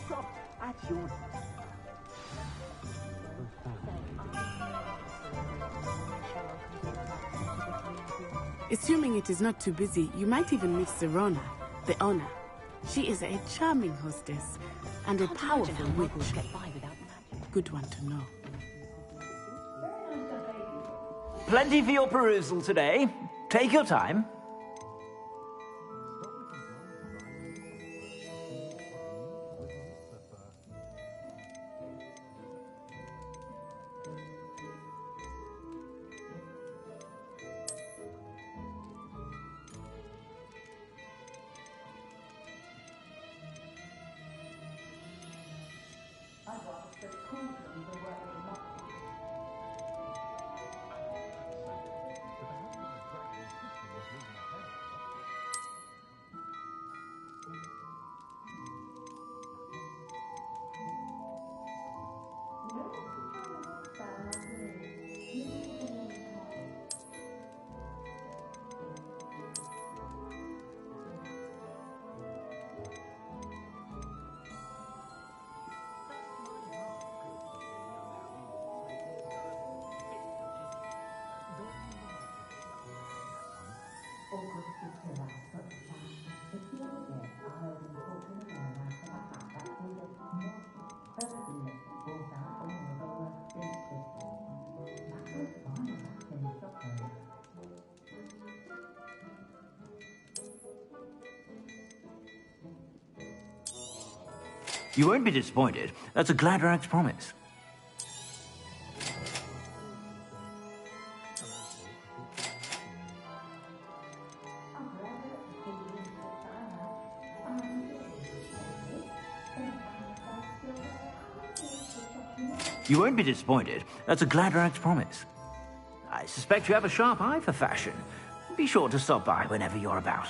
shop at your... Assuming it is not too busy, you might even meet Serona, the owner. She is a charming hostess and a powerful witch. Good one to know. Plenty for your perusal today. Take your time. You won't be disappointed. That's a Gladrax promise. You won't be disappointed. That's a Gladrax promise. I suspect you have a sharp eye for fashion. Be sure to stop by whenever you're about.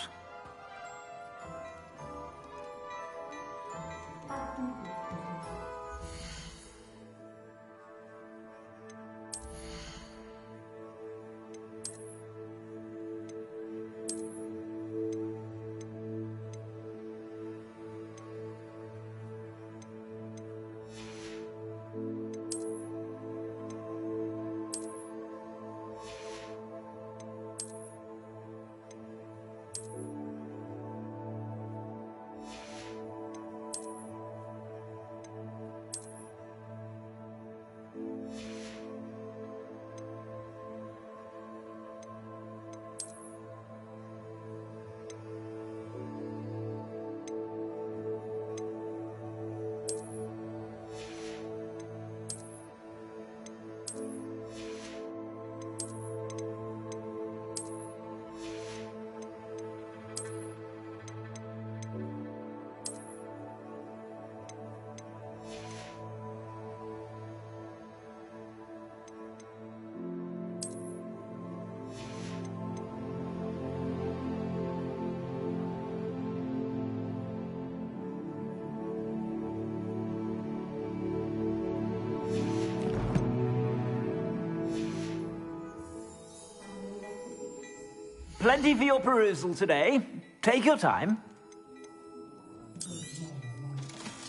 Plenty for your perusal today. Take your time.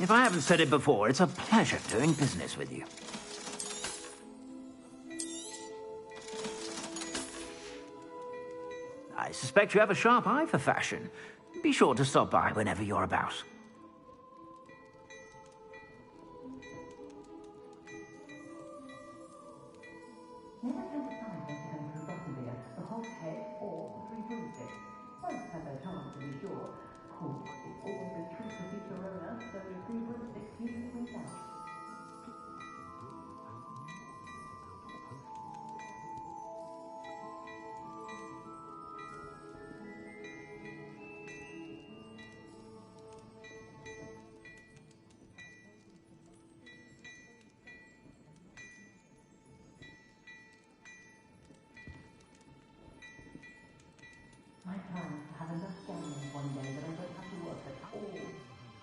If I haven't said it before, it's a pleasure doing business with you. I suspect you have a sharp eye for fashion. Be sure to stop by whenever you're about. My plan is to have enough gambling one day that I don't have to work at all.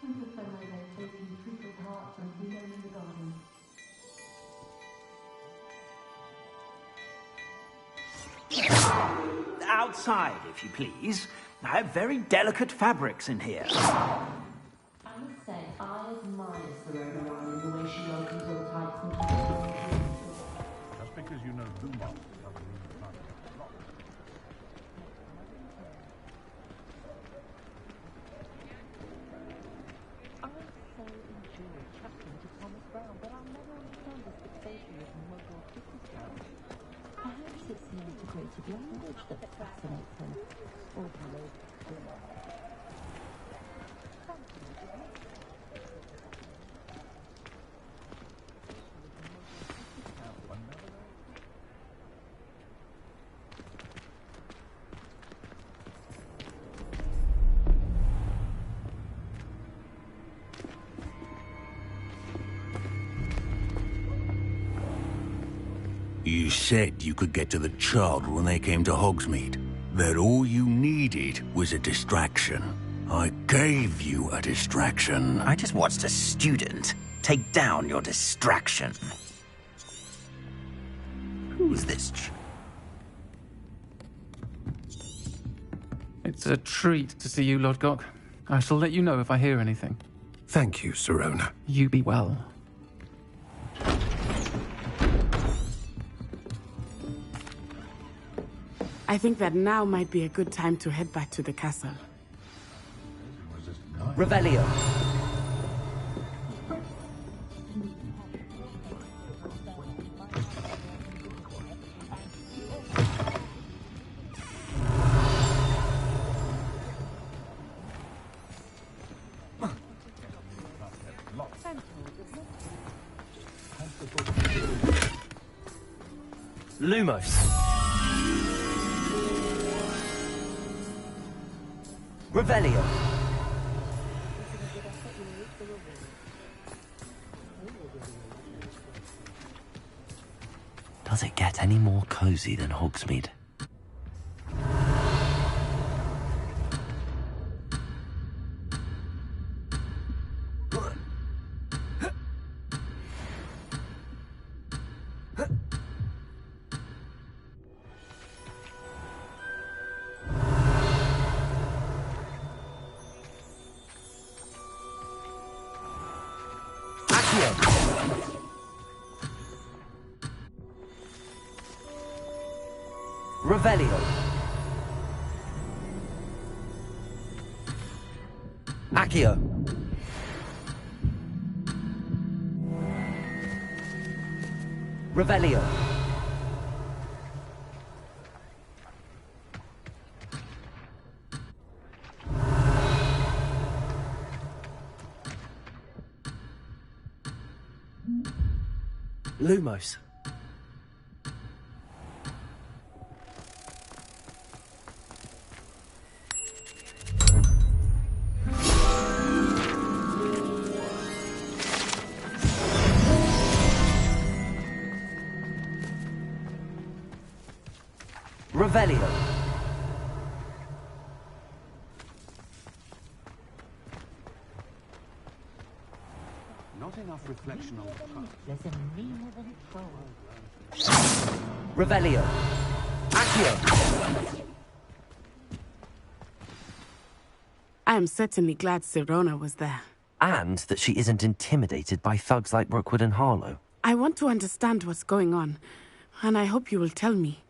And to spend my days taking treacle tarts and being in the garden. Outside, if you please. I have very delicate fabrics in here. I must say, I admire Perhaps it's the integrated language that fascinates him. Or You said you could get to the child when they came to Hogsmeade. That all you needed was a distraction. I gave you a distraction. I just watched a student take down your distraction. Who's this It's a treat to see you, Lodgok. I shall let you know if I hear anything. Thank you, Sirona. You be well. I think that now might be a good time to head back to the castle. Revelio. Lumos. Revelio. Does it get any more cozy than Hogsmeade? Revelio. Accio. Revelio. Lumos. Revelio. Not enough reflection on the past. there's a meaner than troll. Revelio. Accio. I am certainly glad Sirona was there. And that she isn't intimidated by thugs like Rookwood and Harlow. I want to understand what's going on, and I hope you will tell me.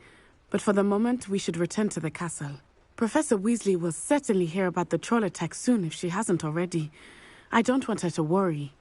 But for the moment, we should return to the castle. Professor Weasley will certainly hear about the troll attack soon if she hasn't already. I don't want her to worry.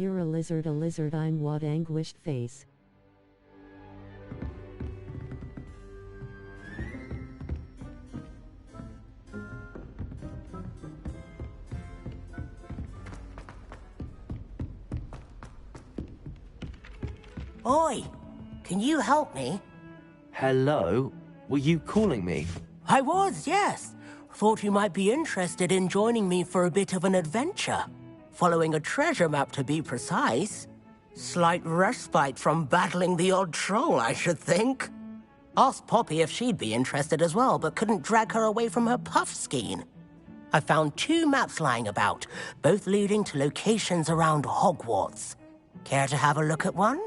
You're a lizard, I'm what anguished face. Oi! Can you help me? Hello? Were you calling me? I was, yes. Thought you might be interested in joining me for a bit of an adventure. Following a treasure map, to be precise. Slight respite from battling the odd troll, I should think. Asked Poppy if she'd be interested as well, but couldn't drag her away from her puff skein. I found 2 maps lying about, both leading to locations around Hogwarts. Care to have a look at one?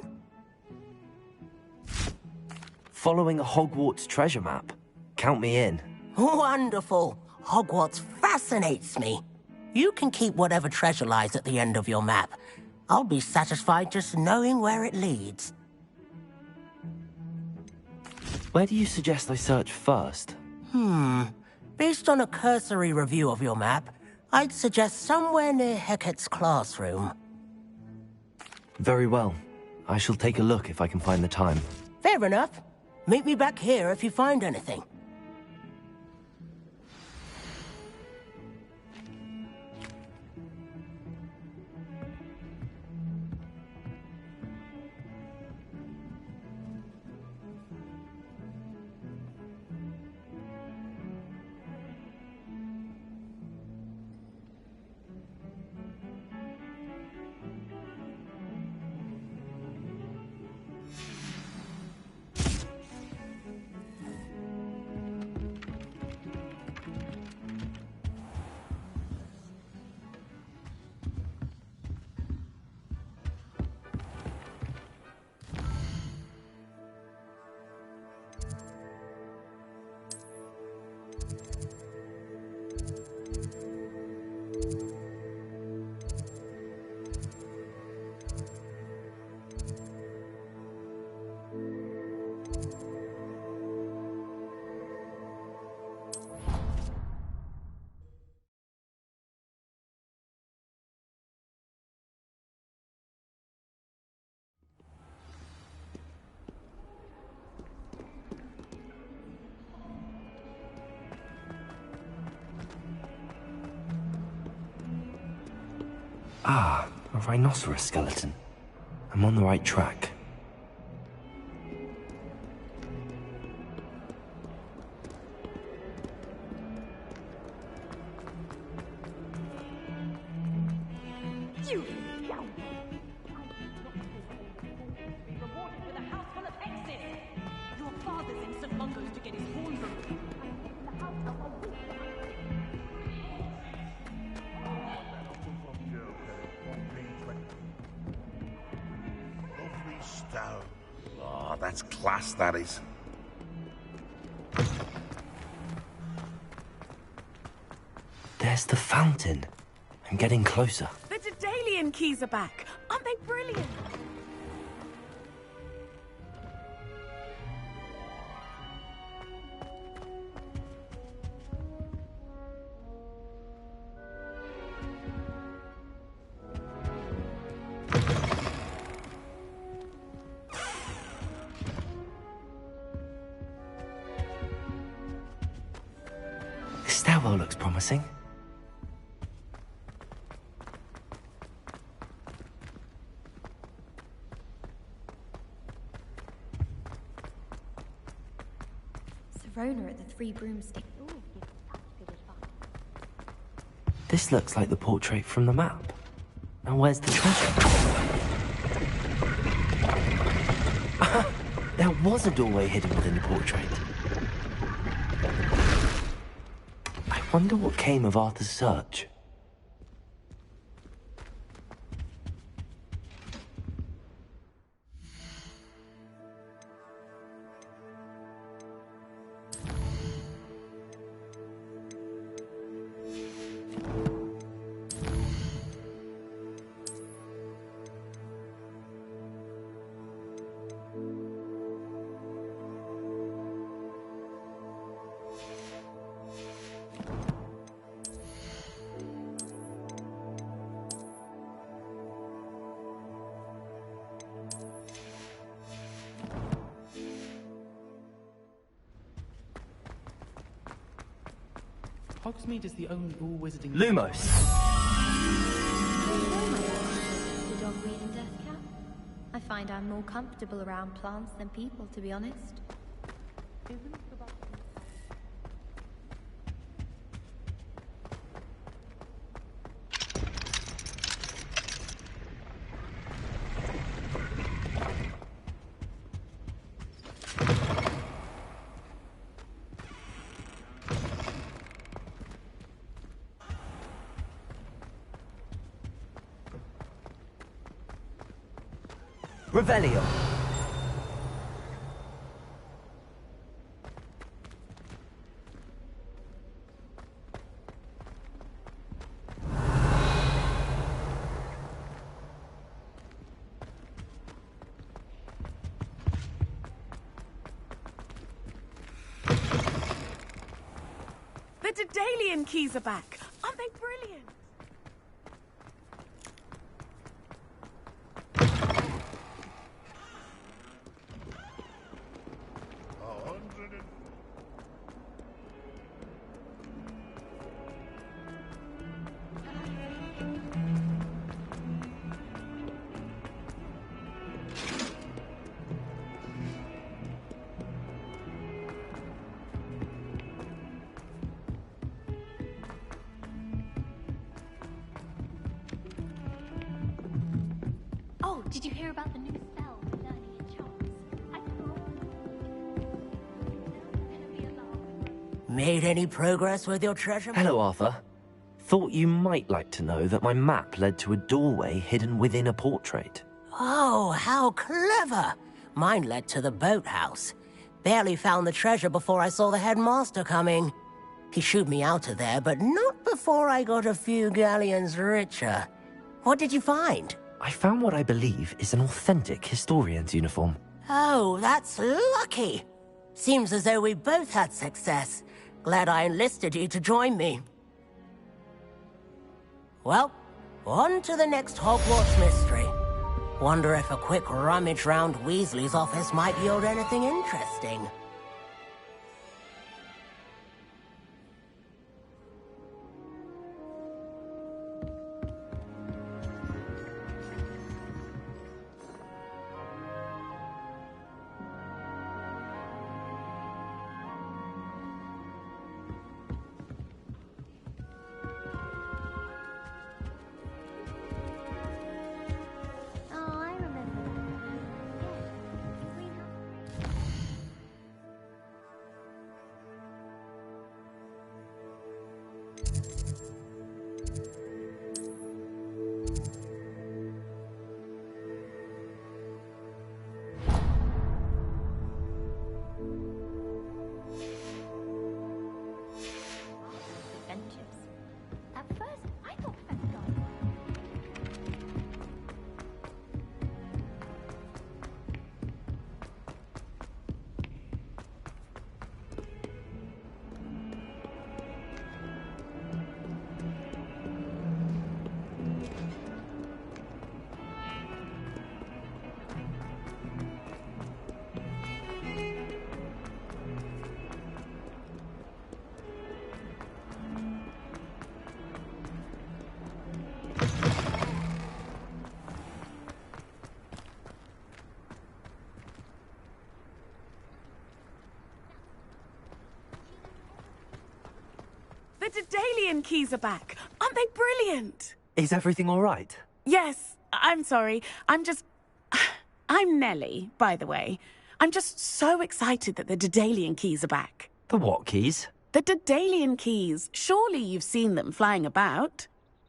Following a Hogwarts treasure map? Count me in. Wonderful. Hogwarts fascinates me. You can keep whatever treasure lies at the end of your map. I'll be satisfied just knowing where it leads. Where do you suggest I search first? Based on a cursory review of your map, I'd suggest somewhere near Hecat's classroom. Very well. I shall take a look if I can find the time. Fair enough. Meet me back here if you find anything. Ah, a rhinoceros skeleton. I'm on the right track. You young! Be rewarded with a house full of hexes! Your father's in St. Mungo's to get his horns removed. The house of a witch. Oh, that's class, that is. There's the fountain. I'm getting closer. The Daedalian keys are back. Aren't they brilliant? This stairwell looks promising. Serona at the Three Broomsticks. This looks like the portrait from the map. Now where's the treasure? There was a doorway hidden within the portrait. I wonder what came of Arthur's search. Hogsmeade is the only all-wizarding... Lumos! The dog reading death cap? I find I'm more comfortable around plants than people, to be honest. Revelio. The Daedalian keys are back. Aren't they brilliant? Oh, did you hear about the new spell for learning in charms? I thought... Made any progress with your treasure? Hello, Arthur. Thought you might like to know that my map led to a doorway hidden within a portrait. Oh, how clever! Mine led to the boathouse. Barely found the treasure before I saw the headmaster coming. He shooed me out of there, but not before I got a few galleons richer. What did you find? I found what I believe is an authentic historian's uniform. Oh, that's lucky. Seems as though we both had success. Glad I enlisted you to join me. Well, on to the next Hogwarts mystery. Wonder if a quick rummage round Weasley's office might yield anything interesting. Oh, I remember that. Adventures. At first, I thought Professor Dark. The Daedalian keys are back. Aren't they brilliant? Is everything all right? Yes, I'm sorry. I'm Nellie, by the way. I'm just so excited that the Daedalian keys are back. The what keys? The Daedalian keys. Surely you've seen them flying about.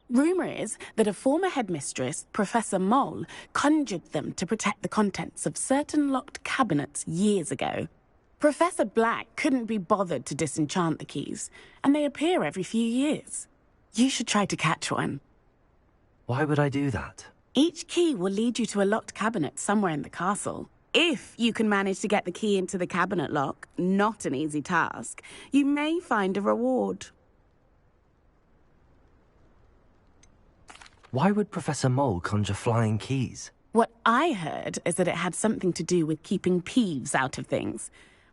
Rumour is that a former headmistress, Professor Mole, conjured them to protect the contents of certain locked cabinets years ago. Professor Black couldn't be bothered to disenchant the keys, and they appear every few years. You should try to catch one. Why would I do that? Each key will lead you to a locked cabinet somewhere in the castle. If you can manage to get the key into the cabinet lock, not an easy task, you may find a reward. Why would Professor Mole conjure flying keys? What I heard is that it had something to do with keeping Peeves out of things.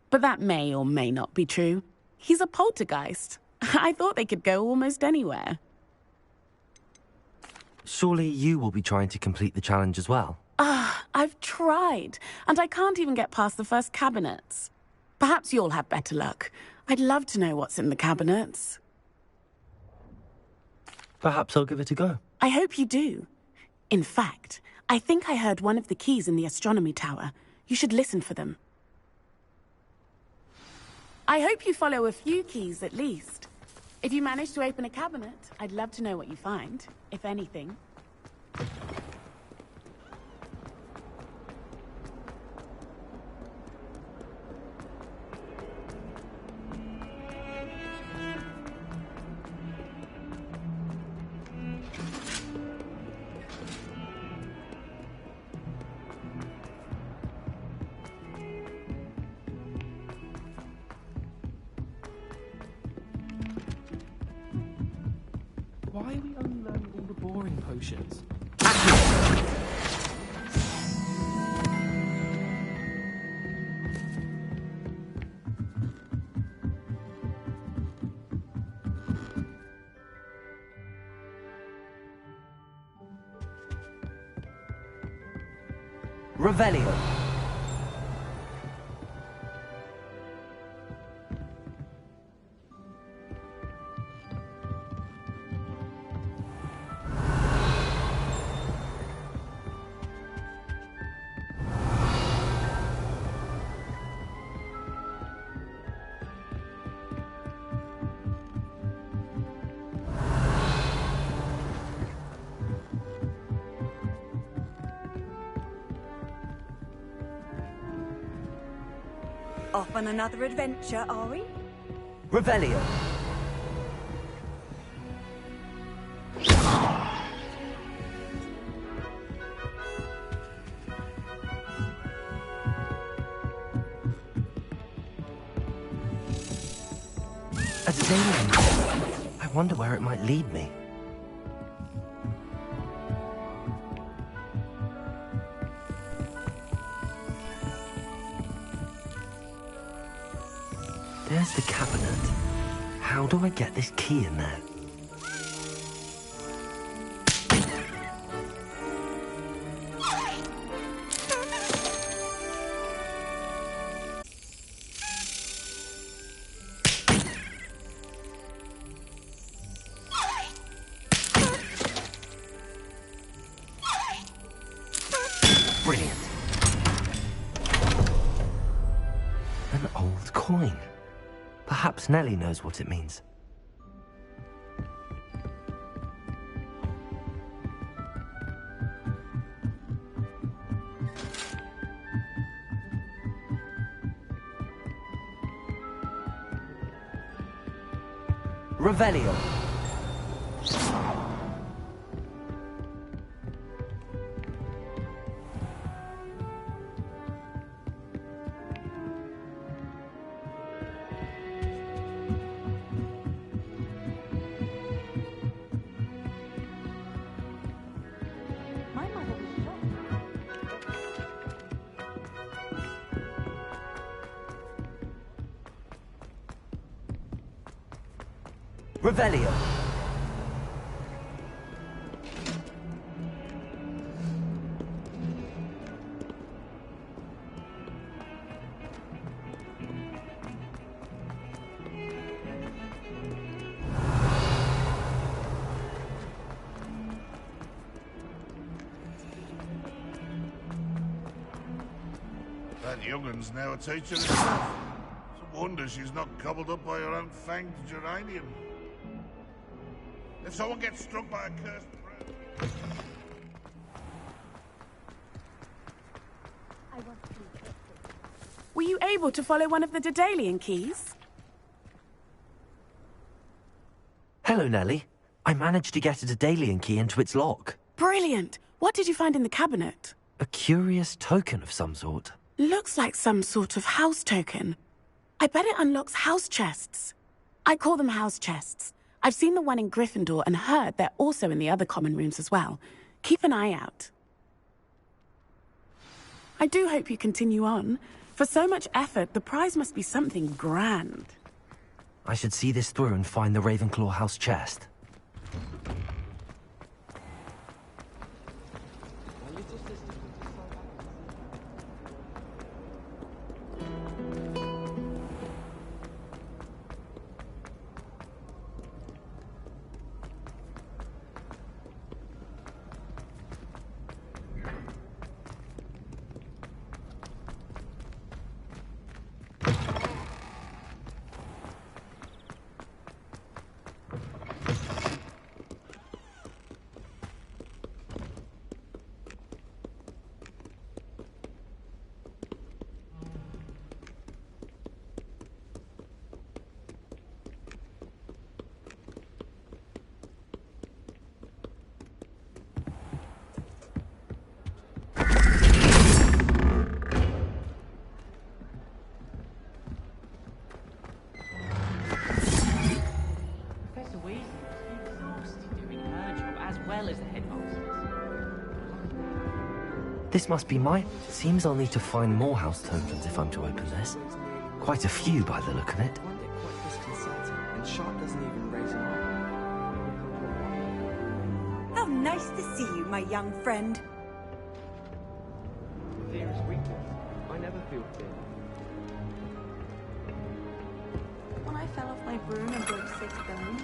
But that may or may not be true. He's a poltergeist. I thought they could go almost anywhere. Surely you will be trying to complete the challenge as well? I've tried, and I can't even get past the first cabinets. Perhaps you'll have better luck. I'd love to know what's in the cabinets. Perhaps I'll give it a go. I hope you do. In fact, I think I heard one of the keys in the astronomy tower. You should listen for them. I hope you follow a few keys at least. If you manage to open a cabinet, I'd love to know what you find, if anything. Why are we only learning all the boring potions? Revelio. Off on another adventure, are we? Revelio. A daemon. I wonder where it might lead me. There's the cabinet. How do I get this key in there? Brilliant. An old coin. Perhaps Nellie knows what it means. Revelio. My mother was shocked. Revelio. That young'un's now a teacher herself. It's a wonder she's not gobbled up by her own fanged geranium. If someone gets struck by a cursed bird... Were you able to follow one of the Daedalian keys? Hello, Nellie. I managed to get a Daedalian key into its lock. Brilliant! What did you find in the cabinet? A curious token of some sort. Looks like some sort of house token. I bet it unlocks house chests. I call them house chests. I've seen the one in Gryffindor and heard they're also in the other common rooms as well. Keep an eye out. I do hope you continue on. For so much effort, the prize must be something grand. I should see this through and find the Ravenclaw house chest. This must be mine. Seems I'll need to find more house tokens if I'm to open this. Quite a few by the look of it. How nice to see you, my young friend. Fear is weakness. I never feel fear. When I fell off my broom and broke 6 bones,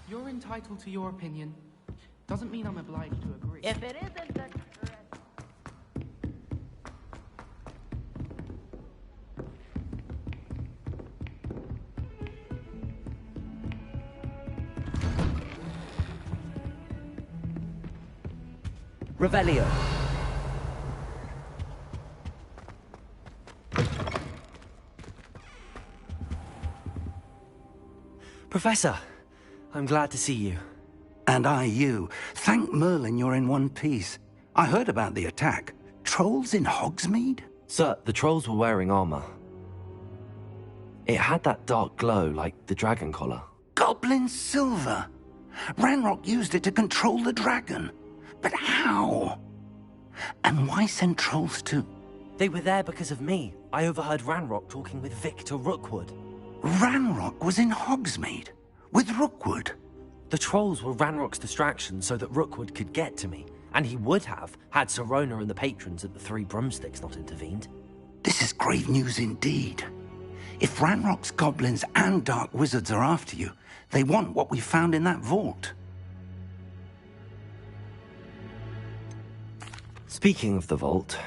You're entitled to your opinion. Doesn't mean I'm obliged to agree. If it isn't the... Revelio. Professor, I'm glad to see you. And I you. Thank Merlin you're in one piece. I heard about the attack. Trolls in Hogsmeade? Sir, the trolls were wearing armor. It had that dark glow like the dragon collar. Goblin silver! Ranrock used it to control the dragon. But how? And why send trolls to... They were there because of me. I overheard Ranrock talking with Victor Rookwood. Ranrock was in Hogsmeade? With Rookwood? The trolls were Ranrock's distraction so that Rookwood could get to me. And he would have, had Sirona and the patrons at the Three Broomsticks not intervened. This is grave news indeed. If Ranrock's goblins and dark wizards are after you, they want what we found in that vault. Speaking of the vault,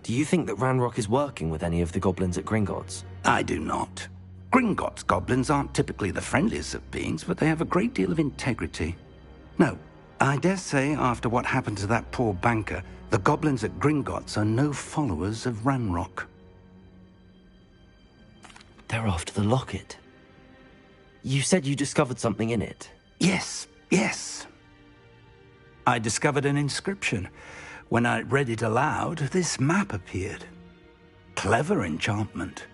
do you think that Ranrock is working with any of the goblins at Gringotts? I do not. Gringotts goblins aren't typically the friendliest of beings, but they have a great deal of integrity. No, I dare say after what happened to that poor banker, the goblins at Gringotts are no followers of Ranrock. They're after the locket. You said you discovered something in it. Yes. I discovered an inscription. When I read it aloud, this map appeared. Clever enchantment.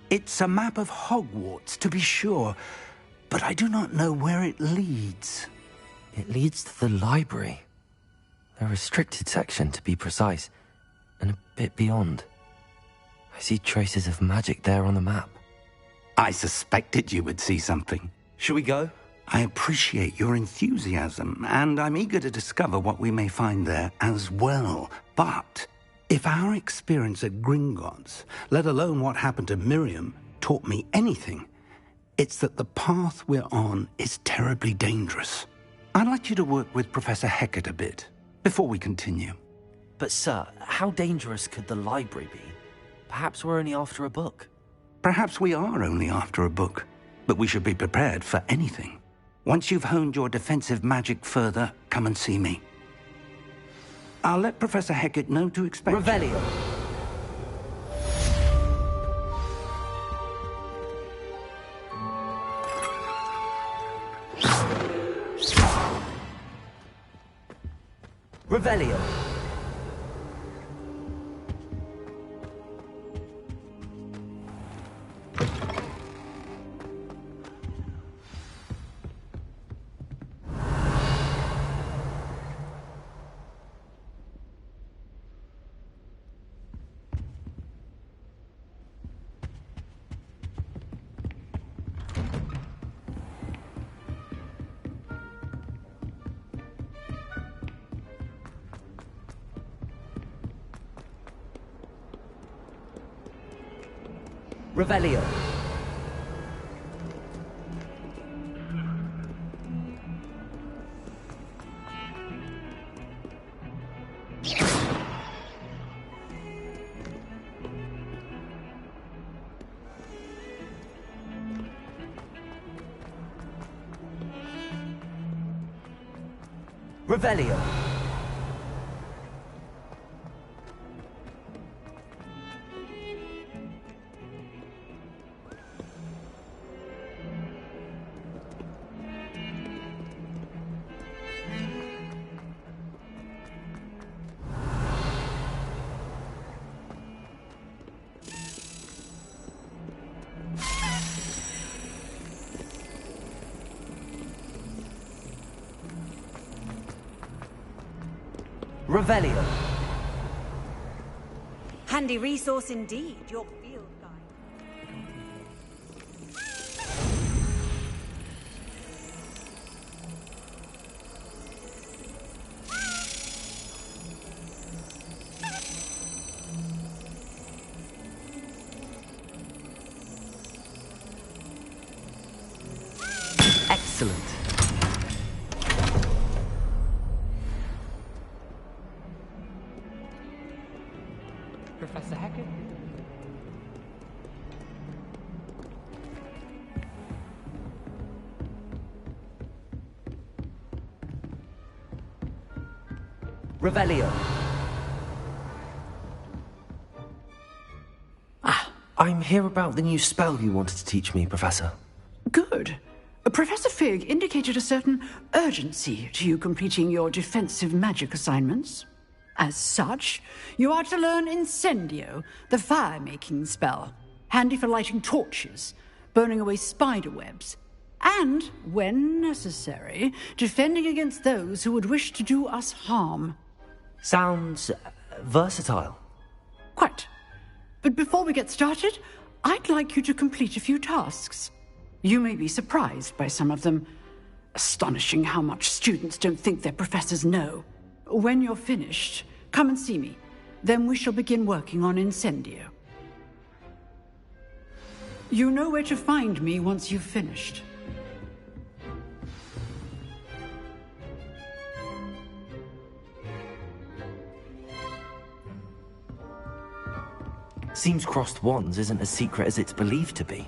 It's a map of Hogwarts, to be sure, but I do not know where it leads. It leads to the library. A restricted section, to be precise, and a bit beyond. I see traces of magic there on the map. I suspected you would see something. Shall we go? I appreciate your enthusiasm, and I'm eager to discover what we may find there as well. But if our experience at Gringotts, let alone what happened to Miriam, taught me anything, it's that the path we're on is terribly dangerous. I'd like you to work with Professor Hecat a bit, before we continue. But sir, how dangerous could the library be? Perhaps we're only after a book. Perhaps we are only after a book. but we should be prepared for anything. Once you've honed your defensive magic further, come and see me. I'll let Professor Hecat know to expect you. Revelio. Revelio. Revelio. Revelio. Revelio. Handy resource indeed, your field guide. Excellent. Professor Hecat? Revelio. I'm here about the new spell you wanted to teach me, Professor. Good. Professor Fig indicated a certain urgency to you completing your defensive magic assignments. As such, you are to learn Incendio, the fire-making spell, handy for lighting torches, burning away spider webs, and, when necessary, defending against those who would wish to do us harm. Sounds versatile. Quite. But before we get started, I'd like you to complete a few tasks. You may be surprised by some of them. Astonishing how much students don't think their professors know. When you're finished, come and see me. Then we shall begin working on Incendio. You know where to find me once you've finished. Seems crossed wands isn't as secret as it's believed to be.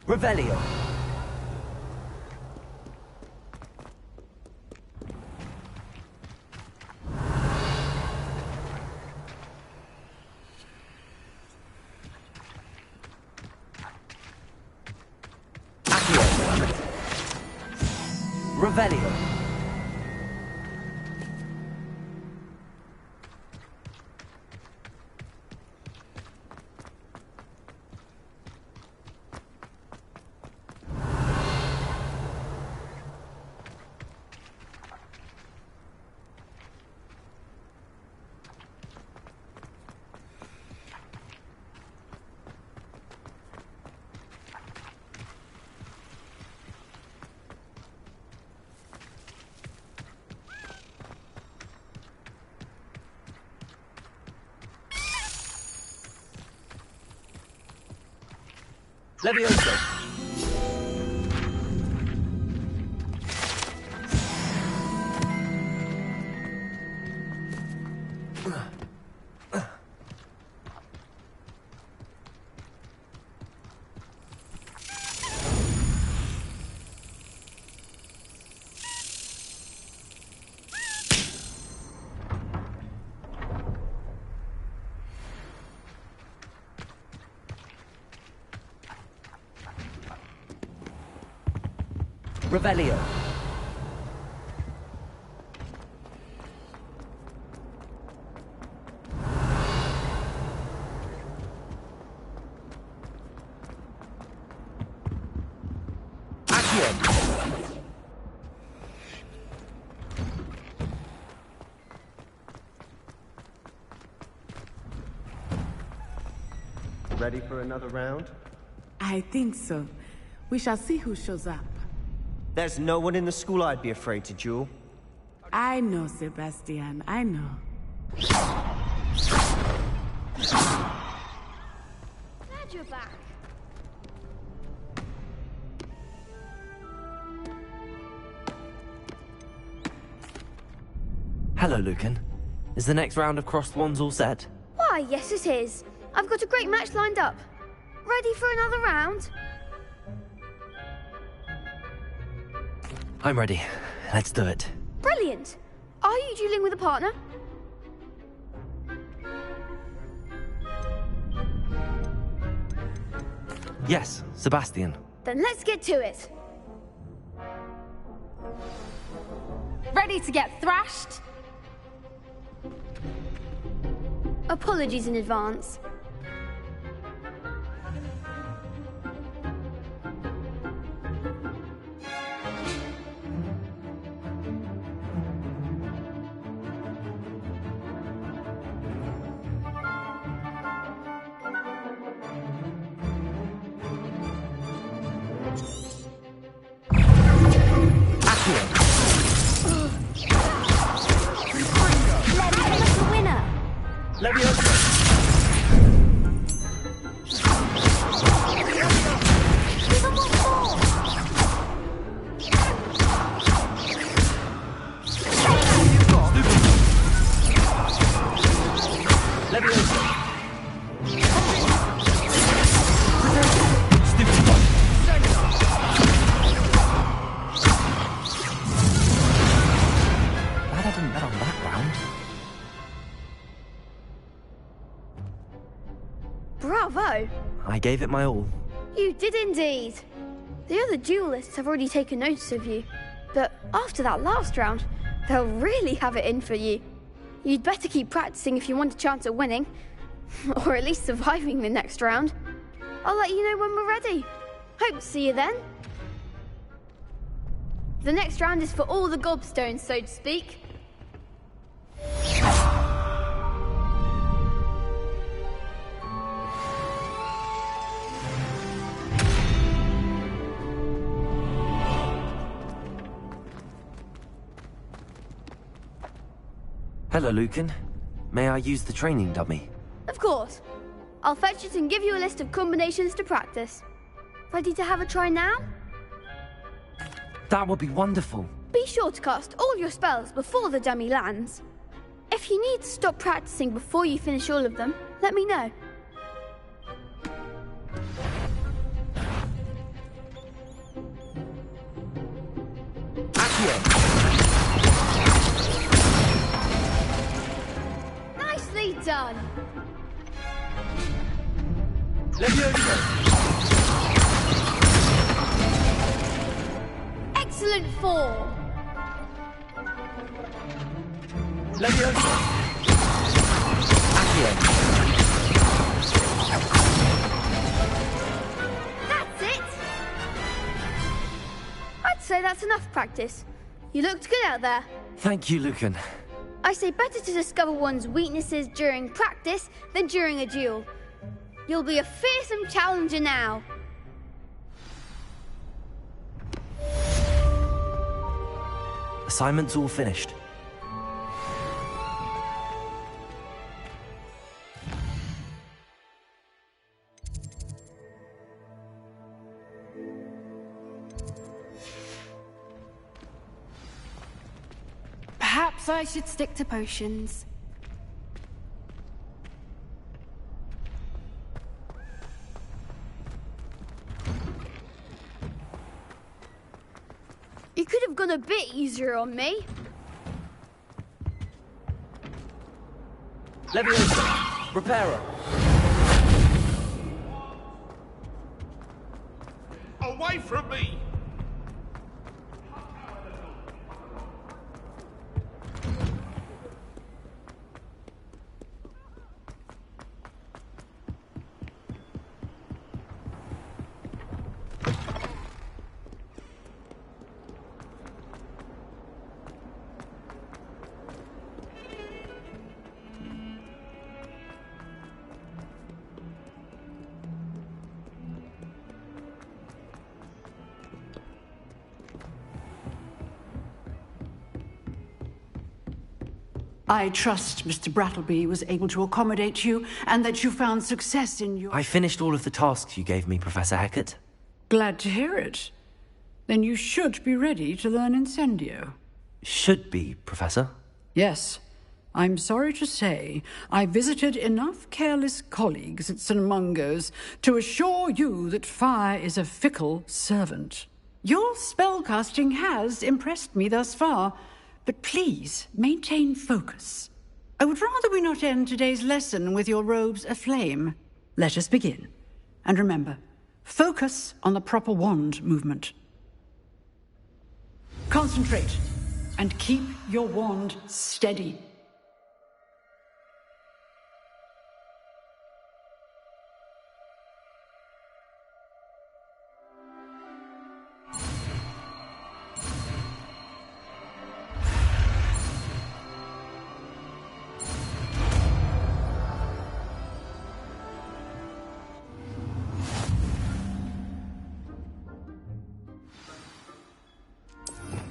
Revelio. Revelio. Levioso! Revelio. Accio. Ready for another round? I think so. We shall see who shows up. There's no one in the school I'd be afraid to duel. I know, Sebastian. I know. Glad you're back. Hello, Lucan. Is the next round of crossed wands all set? Why, yes it is. I've got a great match lined up. Ready for another round? I'm ready. Let's do it. Brilliant. Are you dueling with a partner? Yes, Sebastian. Then let's get to it. Ready to get thrashed? Apologies in advance. Bravo! I gave it my all. You did indeed. The other duelists have already taken notice of you, but after that last round, they'll really have it in for you. You'd better keep practicing if you want a chance at winning, or at least surviving the next round. I'll let you know when we're ready. Hope to see you then. The next round is for all the gobstones, so to speak. Hello, Lucan. May I use the training dummy? Of course. I'll fetch it and give you a list of combinations to practice. Ready to have a try now? That would be wonderful. Be sure to cast all your spells before the dummy lands. If you need to stop practicing before you finish all of them, let me know. Nicely done. Excellent form. That's it. I'd say that's enough practice. You looked good out there. Thank you, Lucan. I say better to discover one's weaknesses during practice than during a duel. You'll be a fearsome challenger now. Assignment's all finished. Perhaps I should stick to potions. You could have gone a bit easier on me. Leviosa! Reparo! Away from me! I trust Mr. Brattleby was able to accommodate you, and that you found success in your... I finished all of the tasks you gave me, Professor Hecat. Glad to hear it. Then you should be ready to learn Incendio. Should be, Professor. Yes. I'm sorry to say, I visited enough careless colleagues at St. Mungo's to assure you that fire is a fickle servant. Your spellcasting has impressed me thus far, but please maintain focus. I would rather we not end today's lesson with your robes aflame. Let us begin. And remember, focus on the proper wand movement. Concentrate, and keep your wand steady.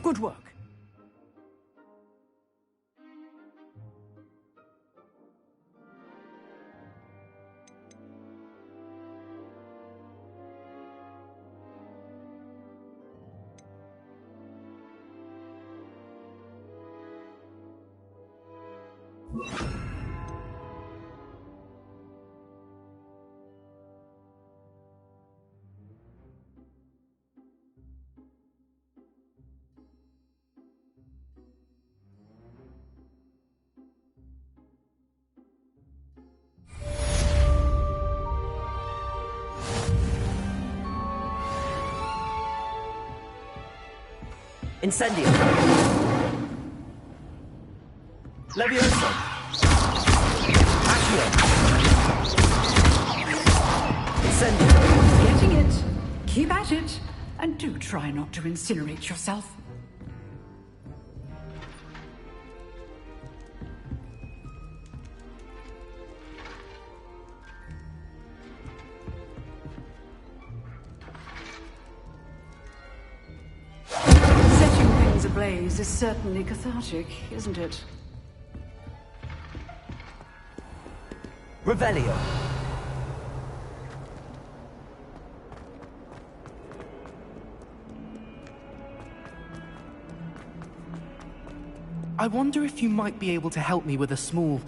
Good work. Incendio! Leviosa! Accio! Incendio! Getting it. Keep at it. And do try not to incinerate yourself. Ablaze is certainly cathartic, isn't it? Revelio. I wonder if you might be able to help me with a small,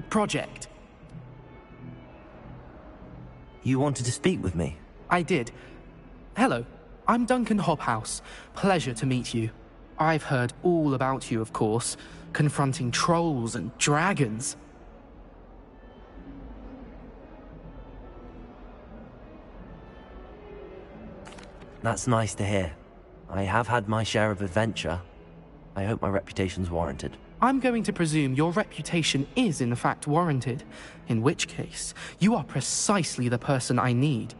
project. You wanted to speak with me? I did. Hello. I'm Duncan Hobhouse. Pleasure to meet you. I've heard all about you, of course, confronting trolls and dragons. That's nice to hear. I have had my share of adventure. I hope my reputation's warranted. I'm going to presume your reputation is in fact warranted, in which case, you are precisely the person I need.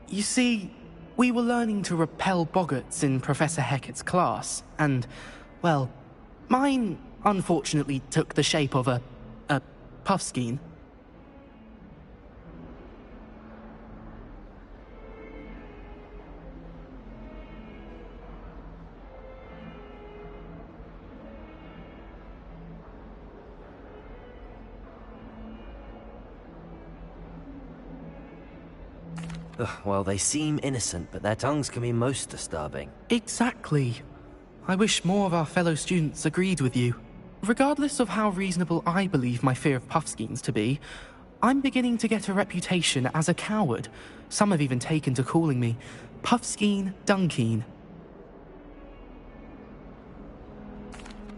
You see, we were learning to repel boggarts in Professor Hecat's class, and, well, mine unfortunately took the shape of a puffskein. Well, they seem innocent, but their tongues can be most disturbing. Exactly. I wish more of our fellow students agreed with you. Regardless of how reasonable I believe my fear of Puffskeins to be, I'm beginning to get a reputation as a coward. Some have even taken to calling me Puffskeen Dunkeen.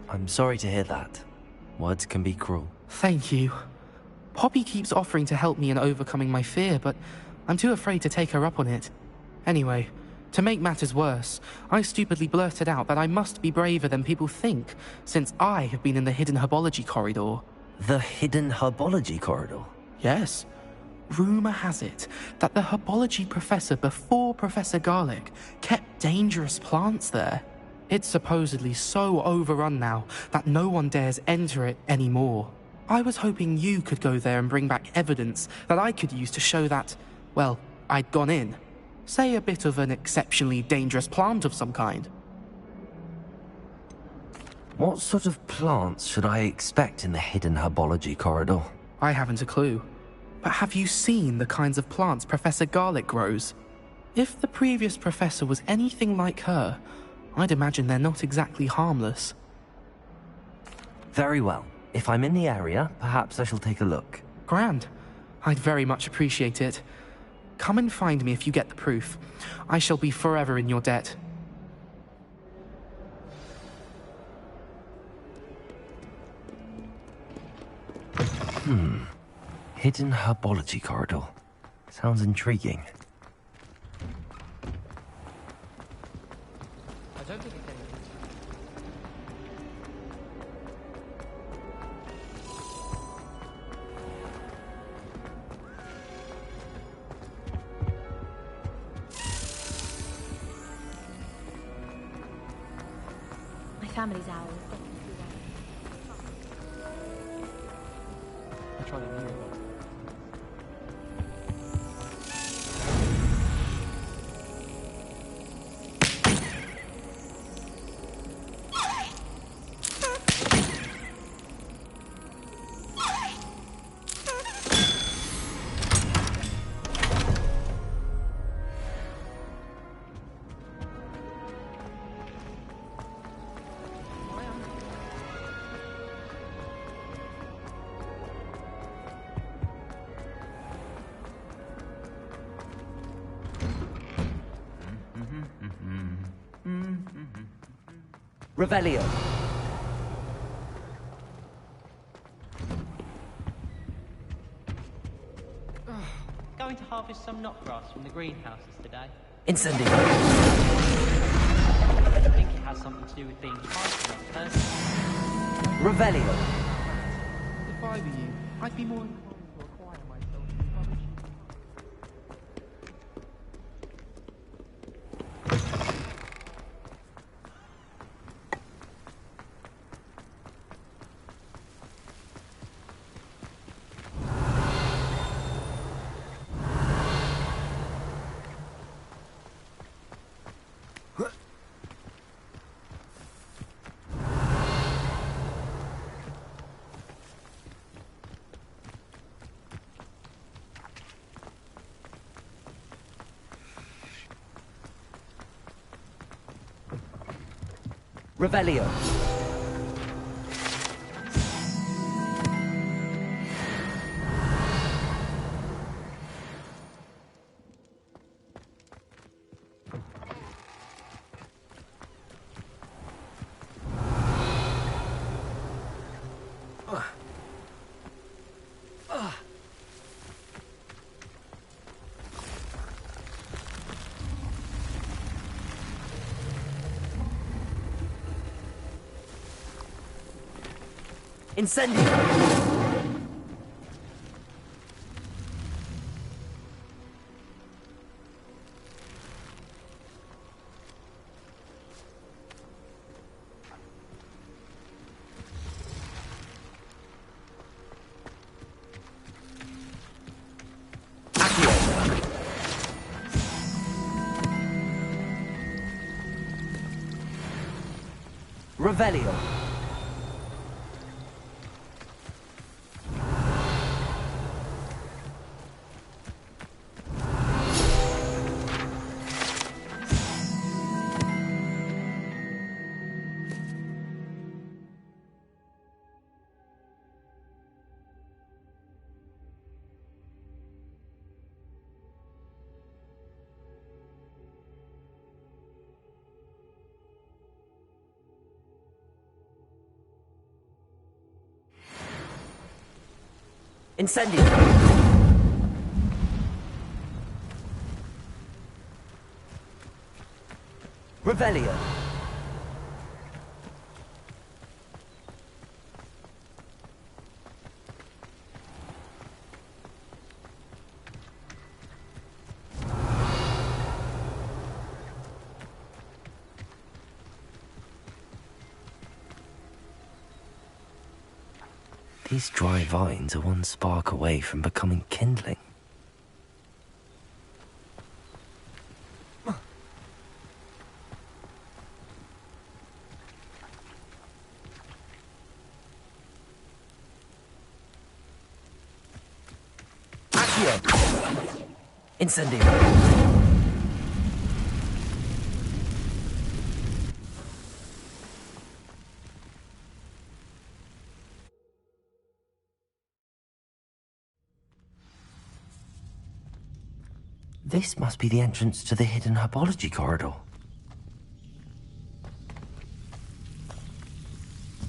I'm sorry to hear that. Words can be cruel. Thank you. Poppy keeps offering to help me in overcoming my fear, but I'm too afraid to take her up on it. Anyway, to make matters worse, I stupidly blurted out that I must be braver than people think, since I have been in the hidden herbology corridor. The hidden herbology corridor? Yes. Rumour has it that the herbology professor before Professor Garlic kept dangerous plants there. It's supposedly so overrun now that no one dares enter it anymore. I was hoping you could go there and bring back evidence that I could use to show that, well, I'd gone in. Say a bit of an exceptionally dangerous plant of some kind. What sort of plants should I expect in the hidden herbology corridor? I haven't a clue. But have you seen the kinds of plants Professor Garlic grows? If the previous professor was anything like her, I'd imagine they're not exactly harmless. Very well. If I'm in the area, perhaps I shall take a look. Grand. I'd very much appreciate it. Come and find me if you get the proof. I shall be forever in your debt. Hidden herbology corridor. Sounds intriguing. I don't think it's anything. My family's owl. I tried a year ago. Revelio. Going to harvest some knotgrass from the greenhouses today. Incendio. I think it has something to do with being tied to that person. Revelio. If I were you, I'd be more inclined to acquire myself some rubbish. Revelio. Incendio! Revelio. Incendio! Revelio! These dry vines are one spark away from becoming kindling. Accio! Incendio! This must be the entrance to the hidden herbology corridor.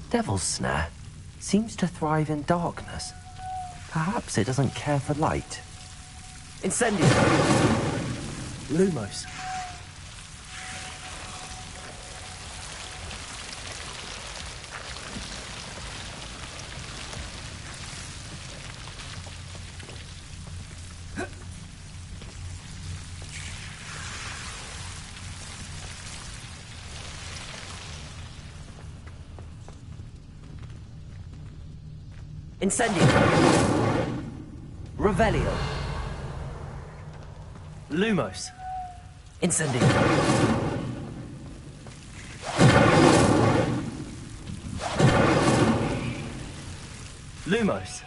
Devil's Snare seems to thrive in darkness. Perhaps it doesn't care for light. Incendio! Lumos! Incendio! Revelio! Lumos! Incendio! Lumos!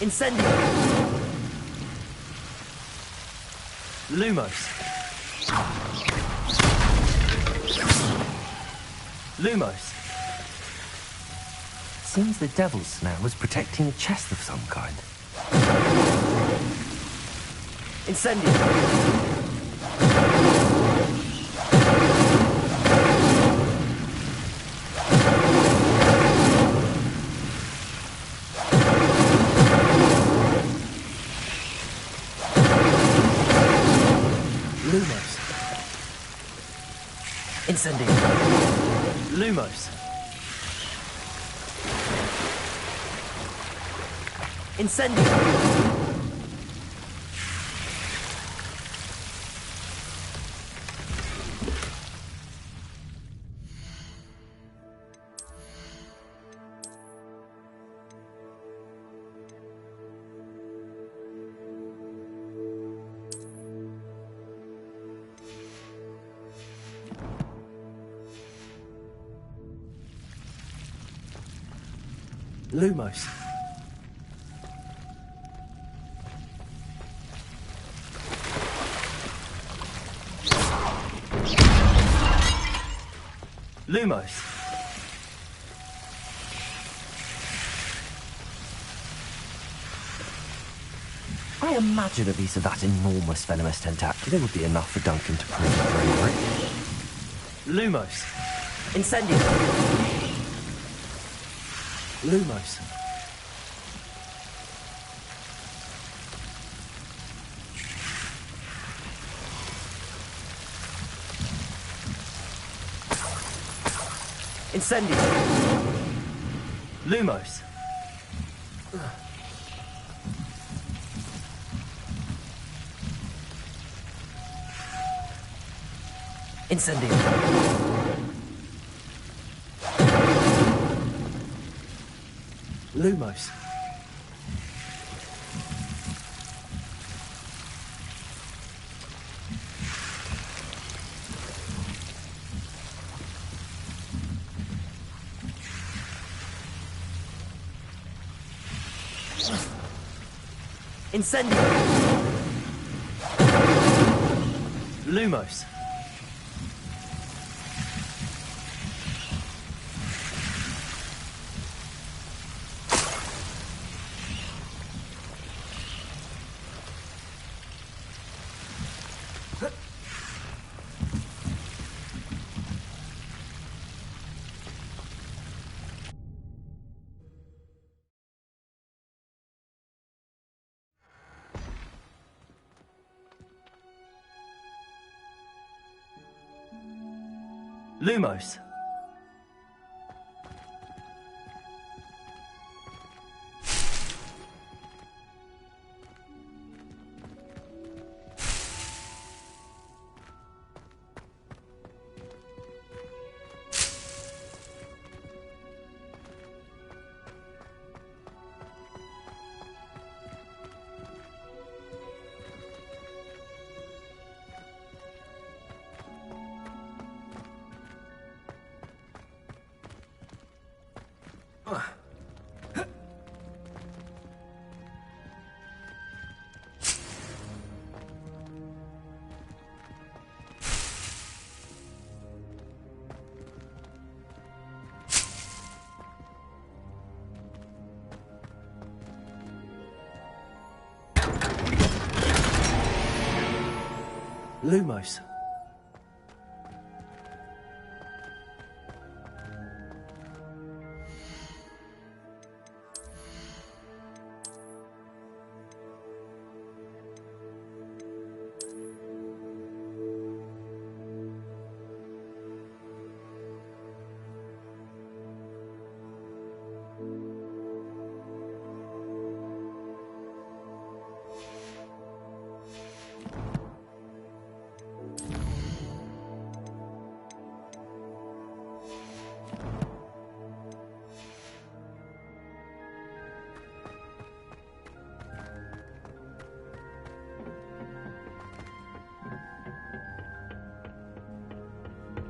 Incendio! Lumos! Lumos! Seems the Devil's Snare was protecting a chest of some kind. Incendio! Lumos. Incendio. Lumos. Incendio. Lumos. Lumos. I imagine a piece of that enormous venomous tentacular would be enough for Duncan to prove his bravery. Lumos. Incendio! Lumos. Incendio! Lumos. Incendio! Lumos. Incendio! Lumos. Lumos. Lumos.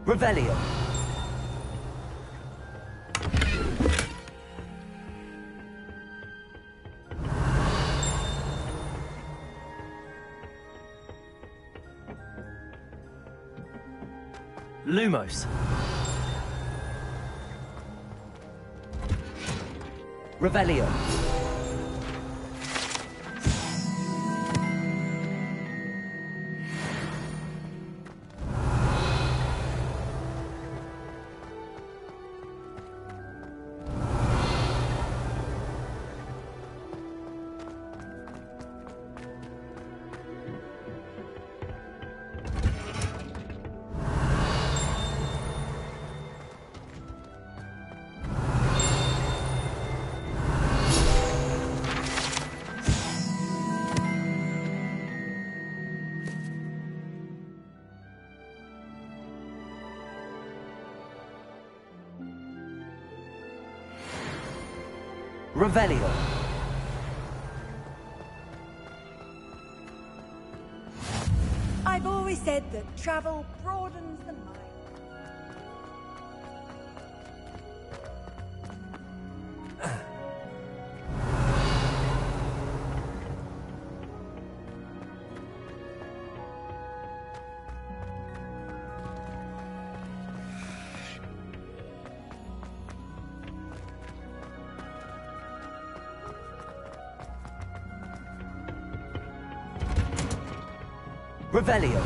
Revelio. Lumos. Revelio. Revelio. I've always said that travel broadens the mind. Revelio.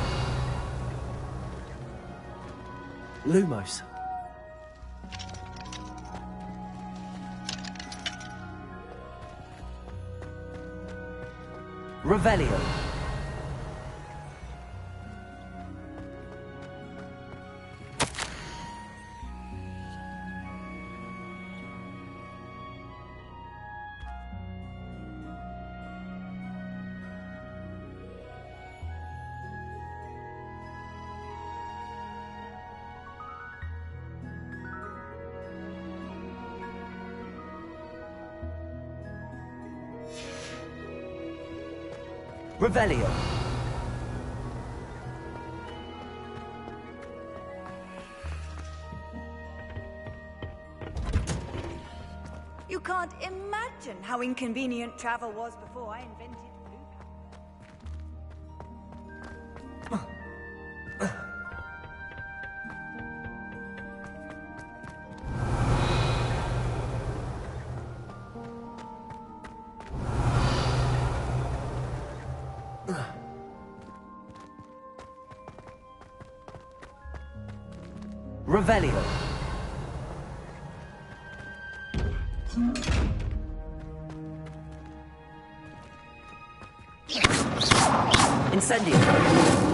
Lumos. Revelio. Revelio. You can't imagine how inconvenient travel was before I invented blue Revelio. Incendio.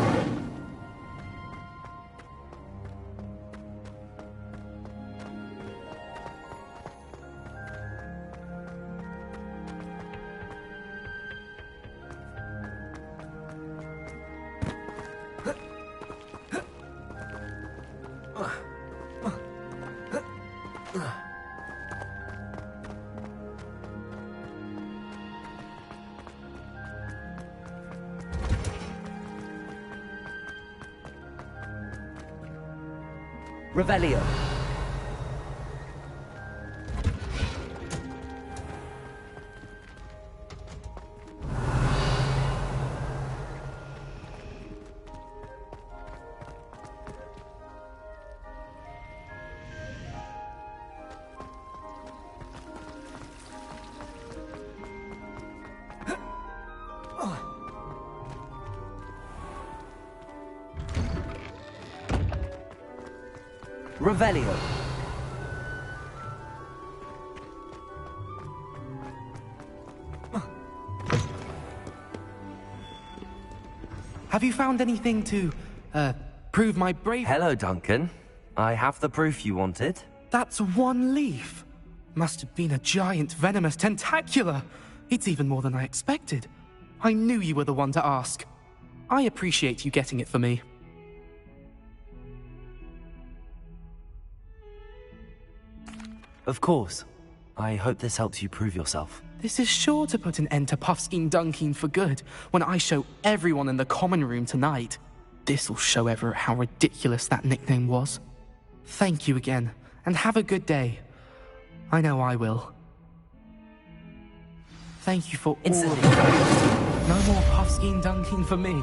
Revelio. Revelio. Have you found anything to, prove my bravery? Hello, Duncan. I have the proof you wanted. That's one leaf. Must have been a giant venomous tentacula. It's even more than I expected. I knew you were the one to ask. I appreciate you getting it for me. Of course. I hope this helps you prove yourself. This is sure to put an end to Puffskein Dunkin for good when I show everyone in the common room tonight. This'll show Everett how ridiculous that nickname was. Thank you again, and have a good day. I know I will. Thank you for all of it. No more Puffskein Dunkin for me.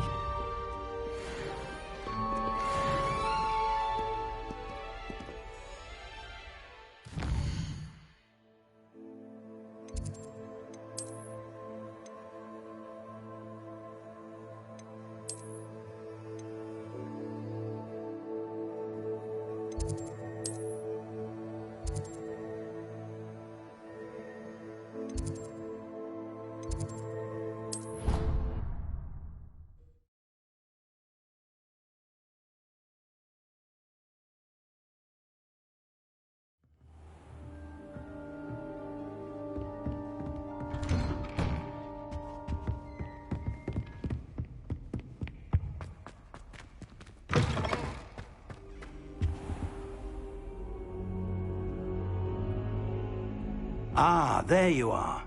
Ah, there you are.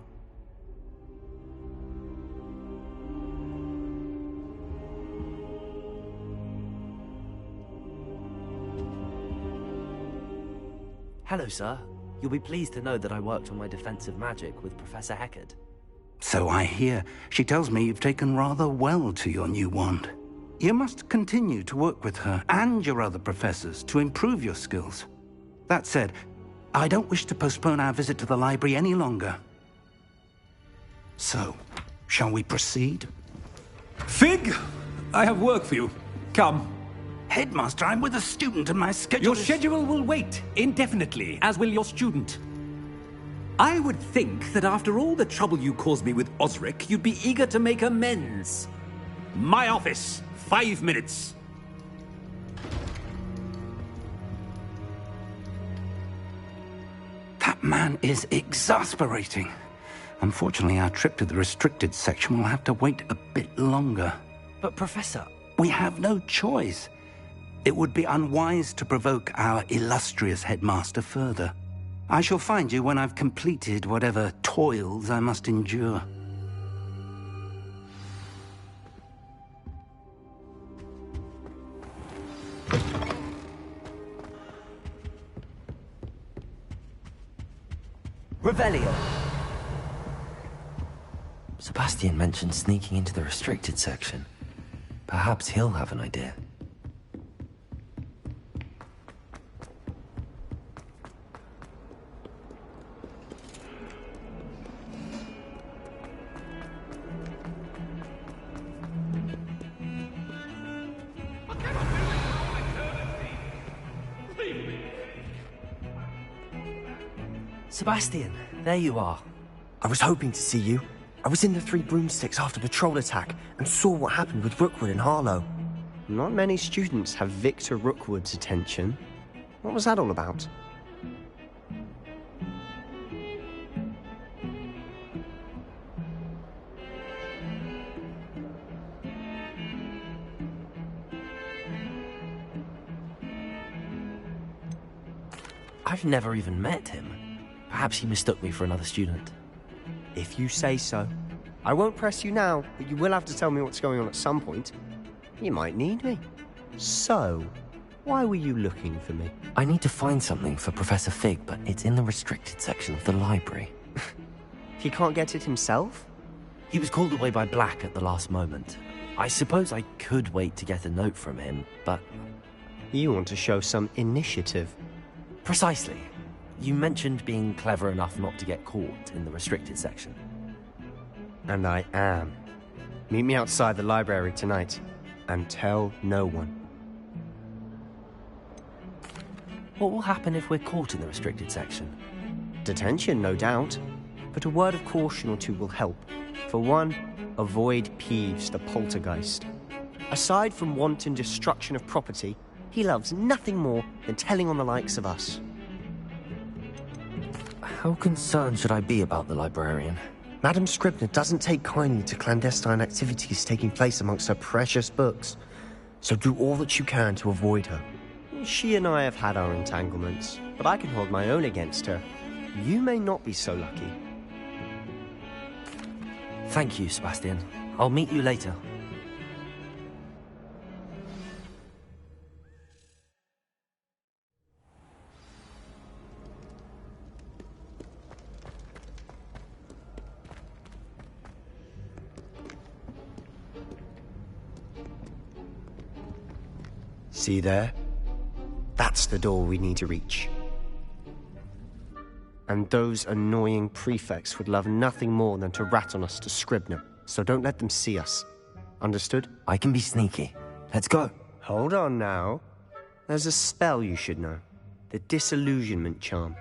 Hello, sir. You'll be pleased to know that I worked on my defensive magic with Professor Heckard. So I hear. She tells me you've taken rather well to your new wand. You must continue to work with her and your other professors to improve your skills. That said, I don't wish to postpone our visit to the library any longer. So, shall we proceed? Fig, I have work for you. Come. Headmaster, I'm with a student and my schedule Your schedule will wait indefinitely, as will your student. I would think that after all the trouble you caused me with Osric, you'd be eager to make amends. My office, 5 minutes. That man is exasperating. Unfortunately, our trip to the restricted section will have to wait a bit longer. But Professor... We have no choice. It would be unwise to provoke our illustrious headmaster further. I shall find you when I've completed whatever toils I must endure. Revelio. Sebastian mentioned sneaking into the restricted section. Perhaps he'll have an idea. Sebastian, there you are. I was hoping to see you. I was in the Three Broomsticks after the troll attack and saw what happened with Rookwood and Harlow. Not many students have Victor Rookwood's attention. What was that all about? I've never even met him. Perhaps he mistook me for another student. If you say so. I won't press you now, but you will have to tell me what's going on at some point. You might need me. So, why were you looking for me? I need to find something for Professor Fig, but it's in the restricted section of the library. He can't get it himself? He was called away by Black at the last moment. I suppose I could wait to get a note from him, but... You want to show some initiative. Precisely. You mentioned being clever enough not to get caught in the restricted section. And I am. Meet me outside the library tonight, and tell no one. What will happen if we're caught in the restricted section? Detention, no doubt. But a word of caution or two will help. For one, avoid Peeves the poltergeist. Aside from wanton destruction of property, he loves nothing more than telling on the likes of us. How concerned should I be about the librarian? Madame Scribner doesn't take kindly to clandestine activities taking place amongst her precious books. So do all that you can to avoid her. She and I have had our entanglements, but I can hold my own against her. You may not be so lucky. Thank you, Sebastian. I'll meet you later. See there? That's the door we need to reach. And those annoying prefects would love nothing more than to rat on us to Scribner, so don't let them see us. Understood? I can be sneaky. Let's go. Hold on now. There's a spell you should know. The Disillusionment Charm.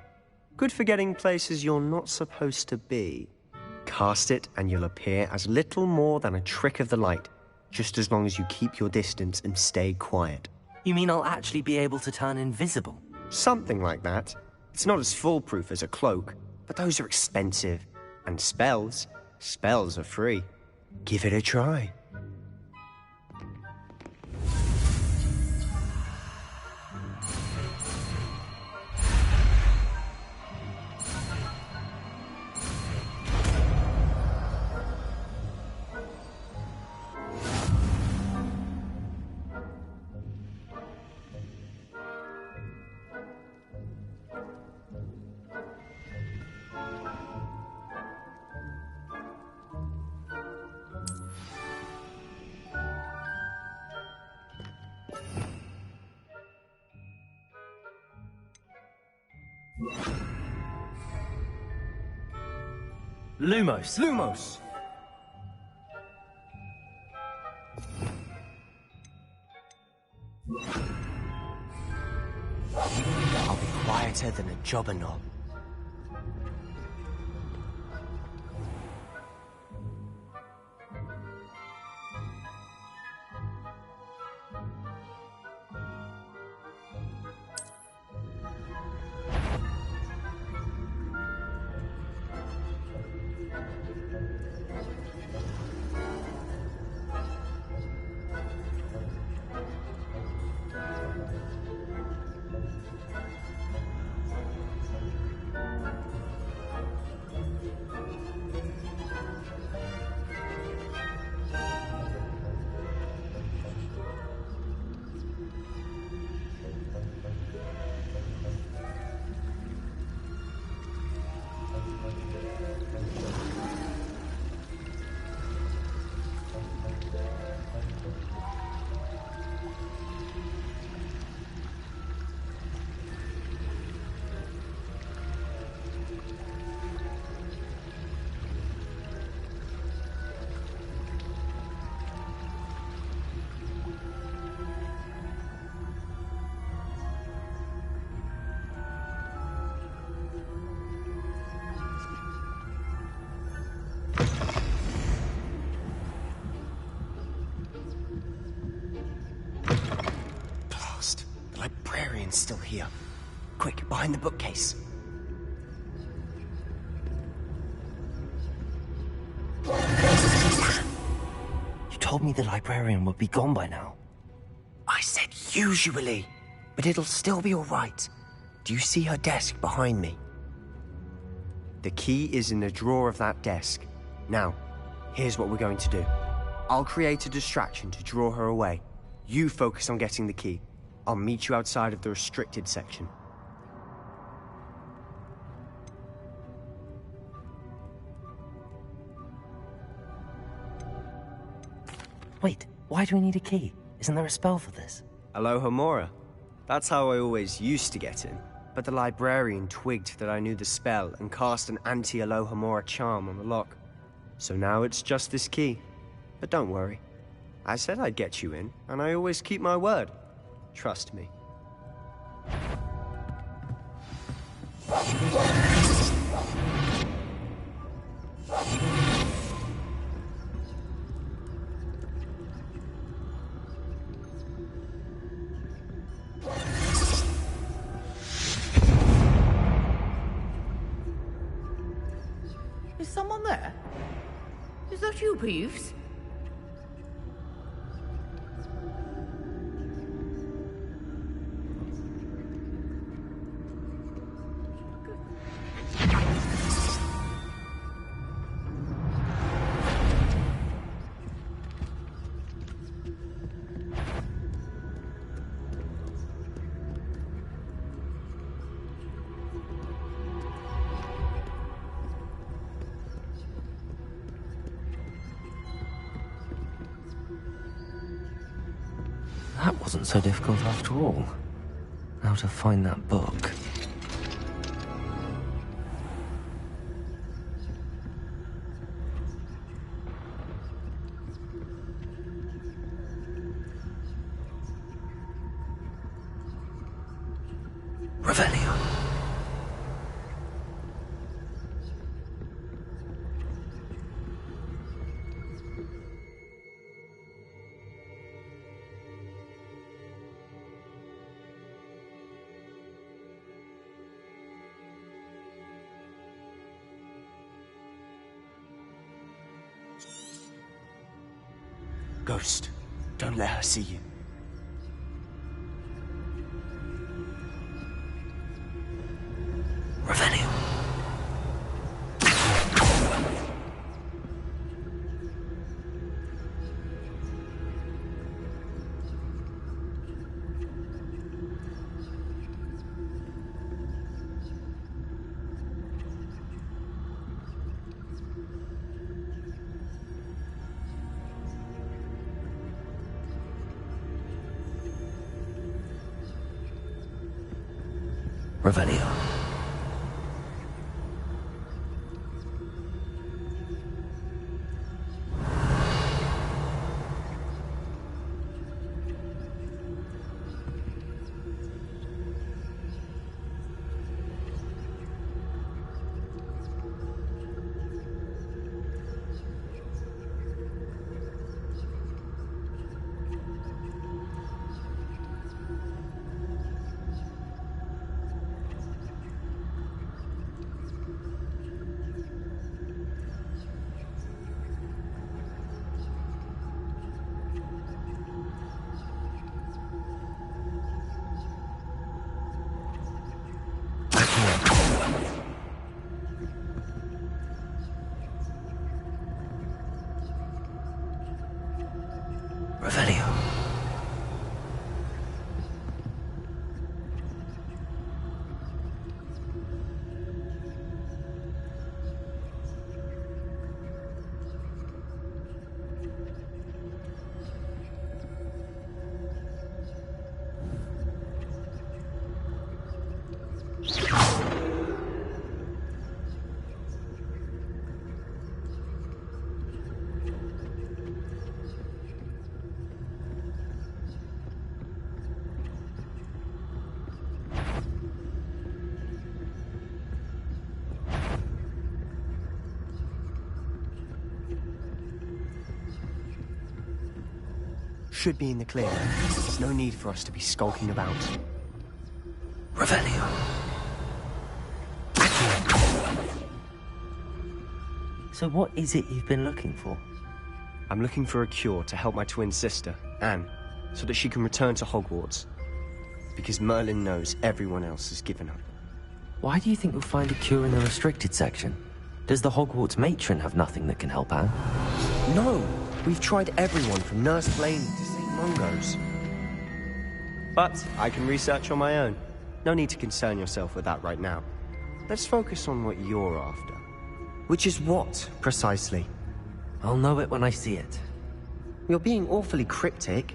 Good for getting places you're not supposed to be. Cast it and you'll appear as little more than a trick of the light, just as long as you keep your distance and stay quiet. You mean I'll actually be able to turn invisible? Something like that. It's not as foolproof as a cloak, but those are expensive. And spells are free. Give it a try. Lumos! Lumos! I'll be quieter than a jobber knob. behind the bookcase. You told me the librarian would be gone by now. I said usually, but it'll still be all right. Do you see her desk behind me? The key is in the drawer of that desk. Now, here's what we're going to do. I'll create a distraction to draw her away. You focus on getting the key. I'll meet you outside of the restricted section. Wait, why do we need a key? Isn't there a spell for this? Aloha Mora. That's how I always used to get in. But the librarian twigged that I knew the spell and cast an anti-Aloha Mora charm on the lock. So now it's just this key. But don't worry. I said I'd get you in, and I always keep my word. Trust me. Is someone there? Is that you, Peeves? That wasn't so difficult after all. Now to find that book. Revelio. Ghost, don't let her see you. Revelio. Revelio. Revelio. Should be in the clear. There's no need for us to be skulking about. Revelio. So what is it you've been looking for? I'm looking for a cure to help my twin sister, Anne, so that she can return to Hogwarts. Because Merlin knows everyone else has given up. Why do you think you'll find a cure in the restricted section? Does the Hogwarts matron have nothing that can help Anne? No! We've tried everyone from Nurse Blaney to St. Mungo's. But I can research on my own. No need to concern yourself with that right now. Let's focus on what you're after. Which is what, precisely? I'll know it when I see it. You're being awfully cryptic.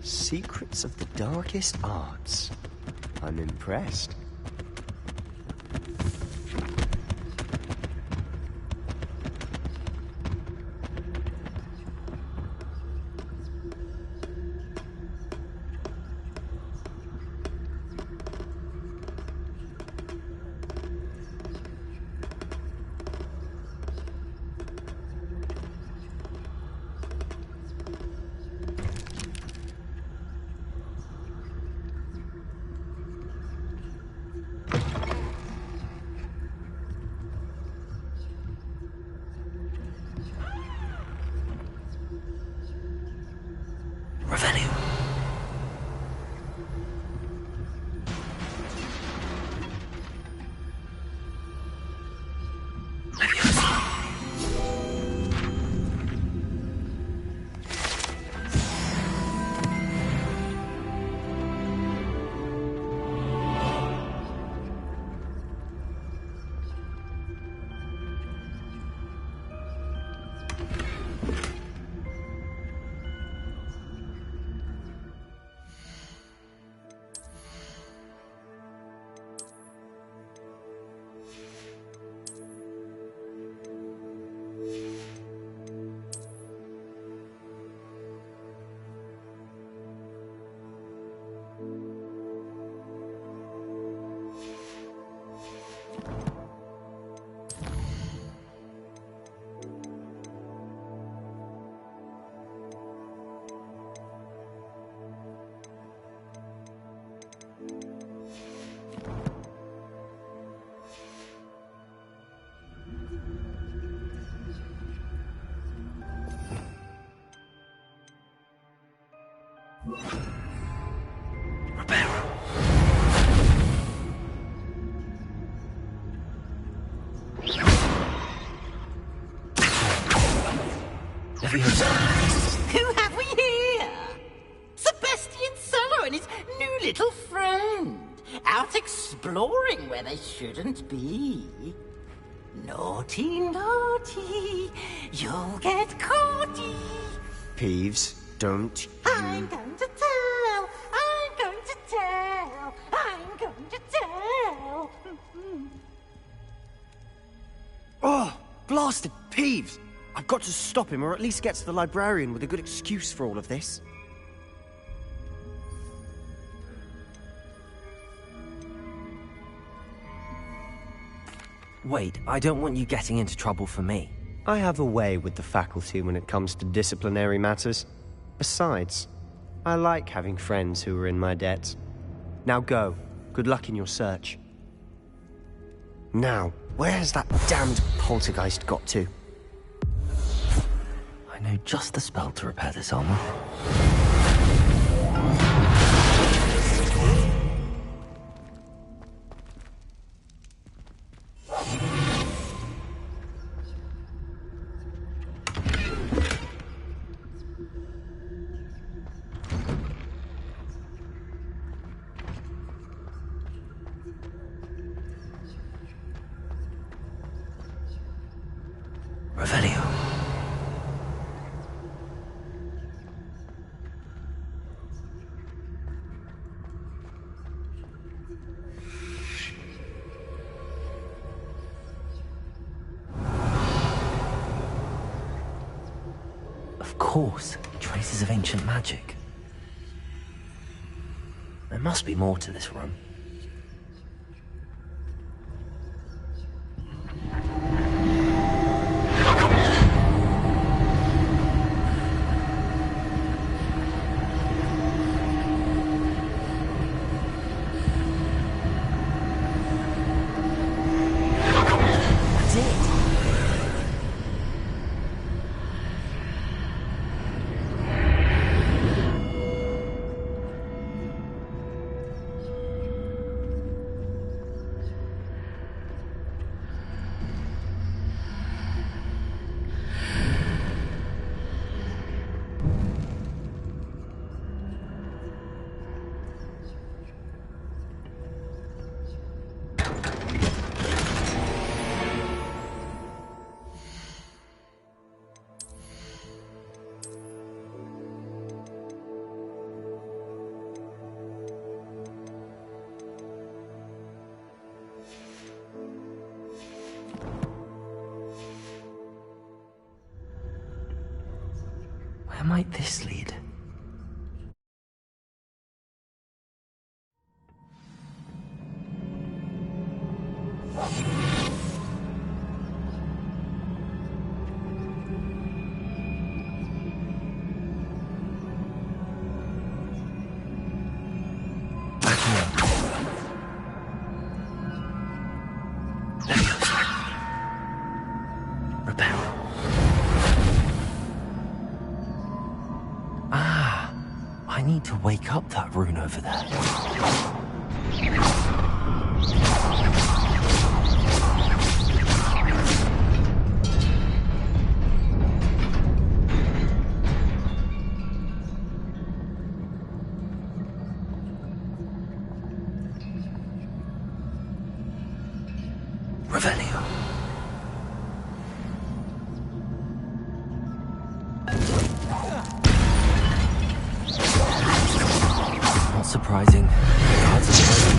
Secrets of the darkest arts. I'm impressed. Who have we here? Sebastian Cello and his new little friend. Out exploring where they shouldn't be. Naughty, naughty, you'll get caughty. Peeves, don't you... I'm going to tell, I'm going to tell, I'm going to tell. Oh, blasted Peeves! I've got to stop him, or at least get to the librarian with a good excuse for all of this. Wait, I don't want you getting into trouble for me. I have a way with the faculty when it comes to disciplinary matters. Besides, I like having friends who are in my debt. Now go. Good luck in your search. Now, where has that damned poltergeist got to? I I know just the spell to repair this armor. Revelio. Of course, traces of ancient magic. There must be more to this room. Where might this lead? I need to wake up that rune over there. Revelio. Not surprising. The guards are waiting.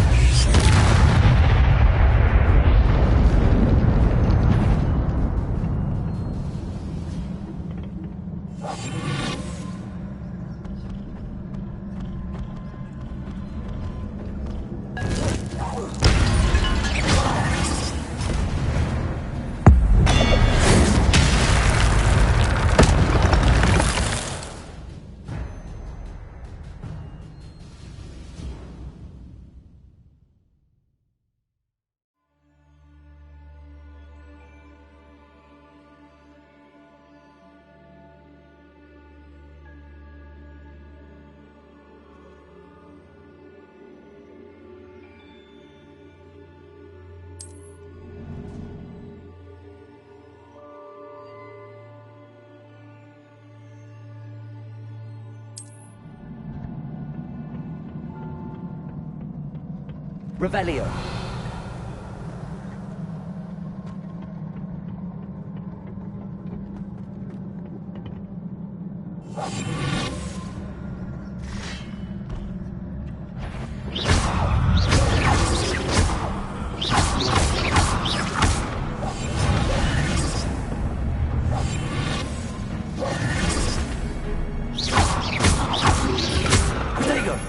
Revelio. There you go.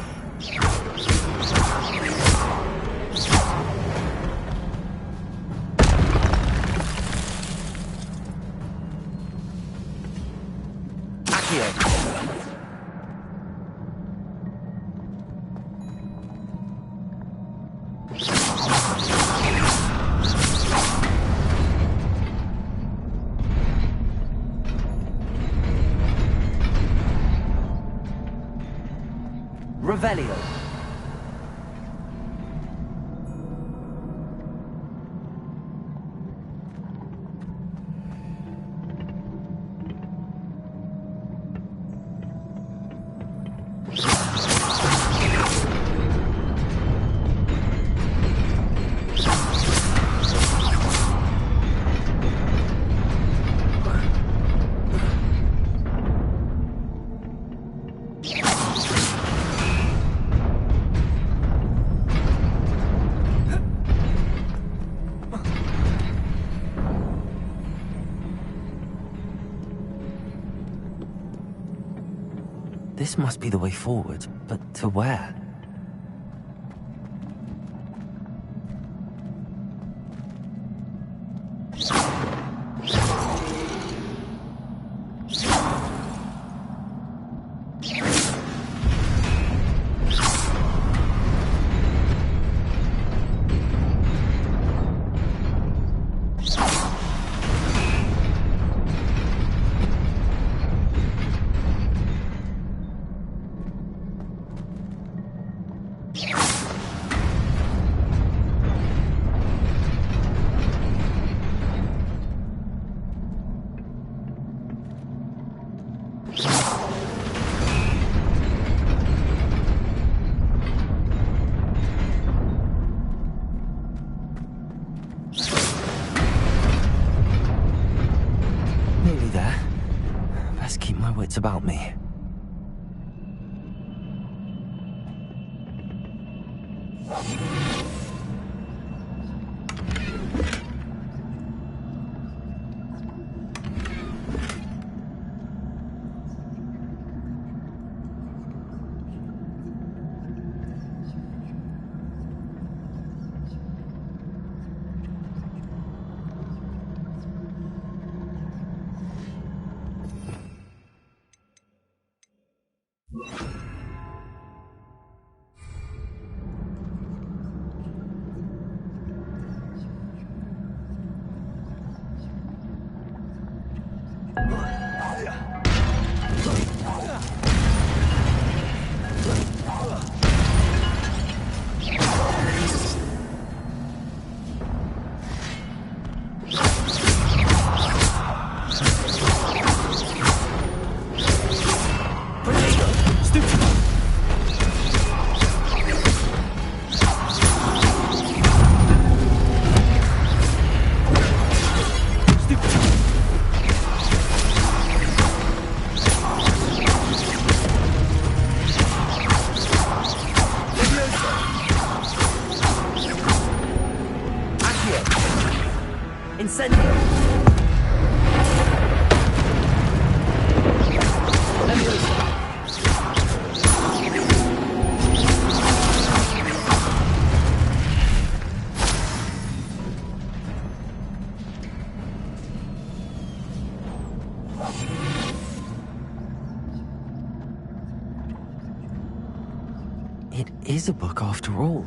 Revelio. This must be the way forward, but to where? About me. It is a book after all.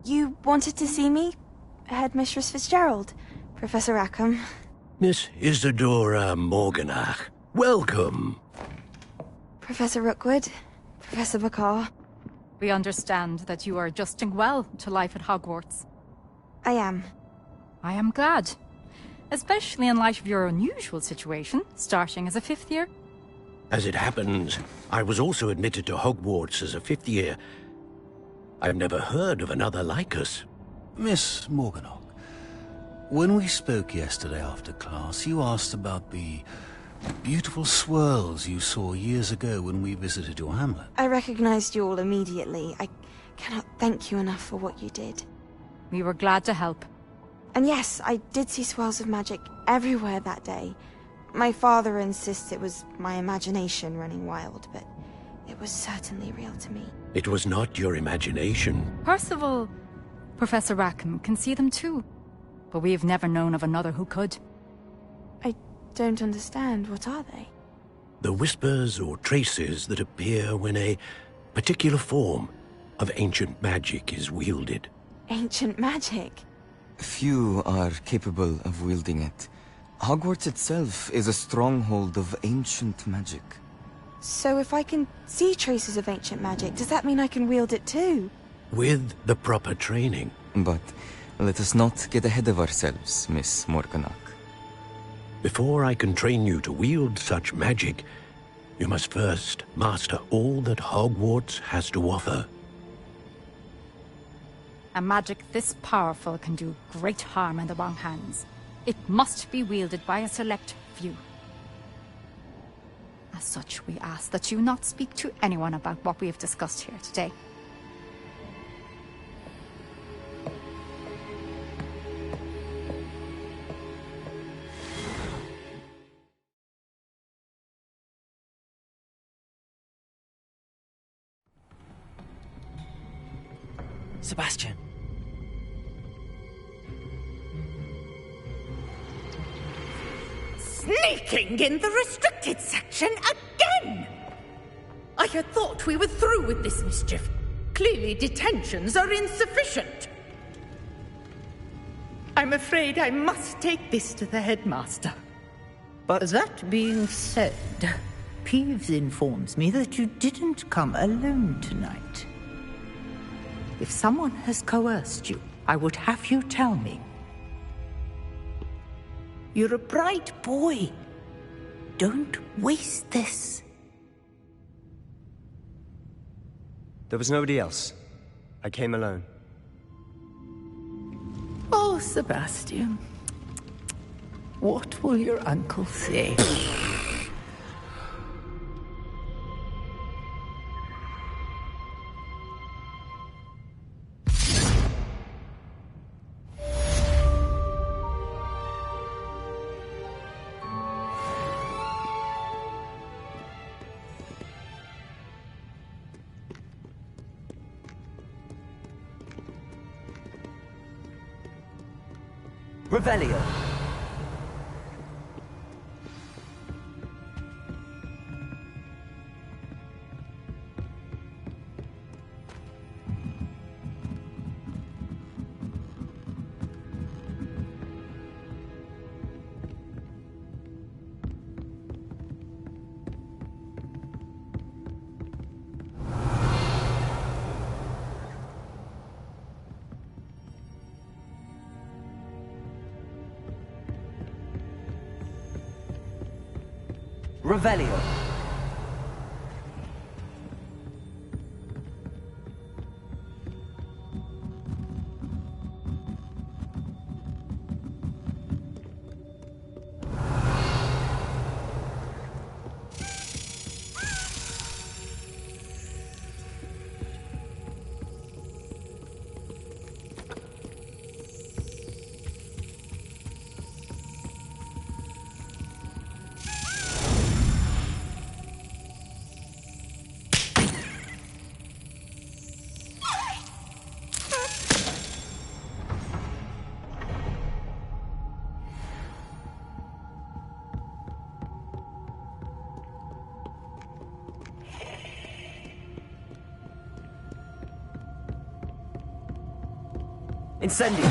You wanted to see me? Headmistress Fitzgerald, Professor Rackham. Miss Isadora Morganach, welcome. Professor Rookwood, Professor Bakar. We understand that you are adjusting well to life at Hogwarts. I am. I am glad. Especially in light of your unusual situation, starting as a 5th year. As it happens, I was also admitted to Hogwarts as a 5th year. I've never heard of another like us. Miss Morganach, when we spoke yesterday after class, you asked about the beautiful swirls you saw years ago when we visited your hamlet. I recognized you all immediately. I cannot thank you enough for what you did. We were glad to help. And yes, I did see swirls of magic everywhere that day. My father insists it was my imagination running wild, but it was certainly real to me. It was not your imagination. Percival, Professor Rackham can see them too. But we have never known of another who could. I don't understand. What are they? The whispers or traces that appear when a particular form of ancient magic is wielded. Ancient magic? Few are capable of wielding it. Hogwarts itself is a stronghold of ancient magic. So if I can see traces of ancient magic, does that mean I can wield it too? With the proper training. But let us not get ahead of ourselves, Miss Morganach. Before I can train you to wield such magic, you must first master all that Hogwarts has to offer. A magic this powerful can do great harm in the wrong hands. It must be wielded by a select few. As such, we ask that you not speak to anyone about what we have discussed here today. Sebastian. Sneaking in the restricted section again! I had thought we were through with this mischief. Clearly detentions are insufficient. I'm afraid I must take this to the headmaster. But that being said, Peeves informs me that you didn't come alone tonight. If someone has coerced you, I would have you tell me. You're a bright boy. Don't waste this. There was nobody else. I came alone. Oh, Sebastian. What will your uncle say? Revelio. Revelio. Incendio!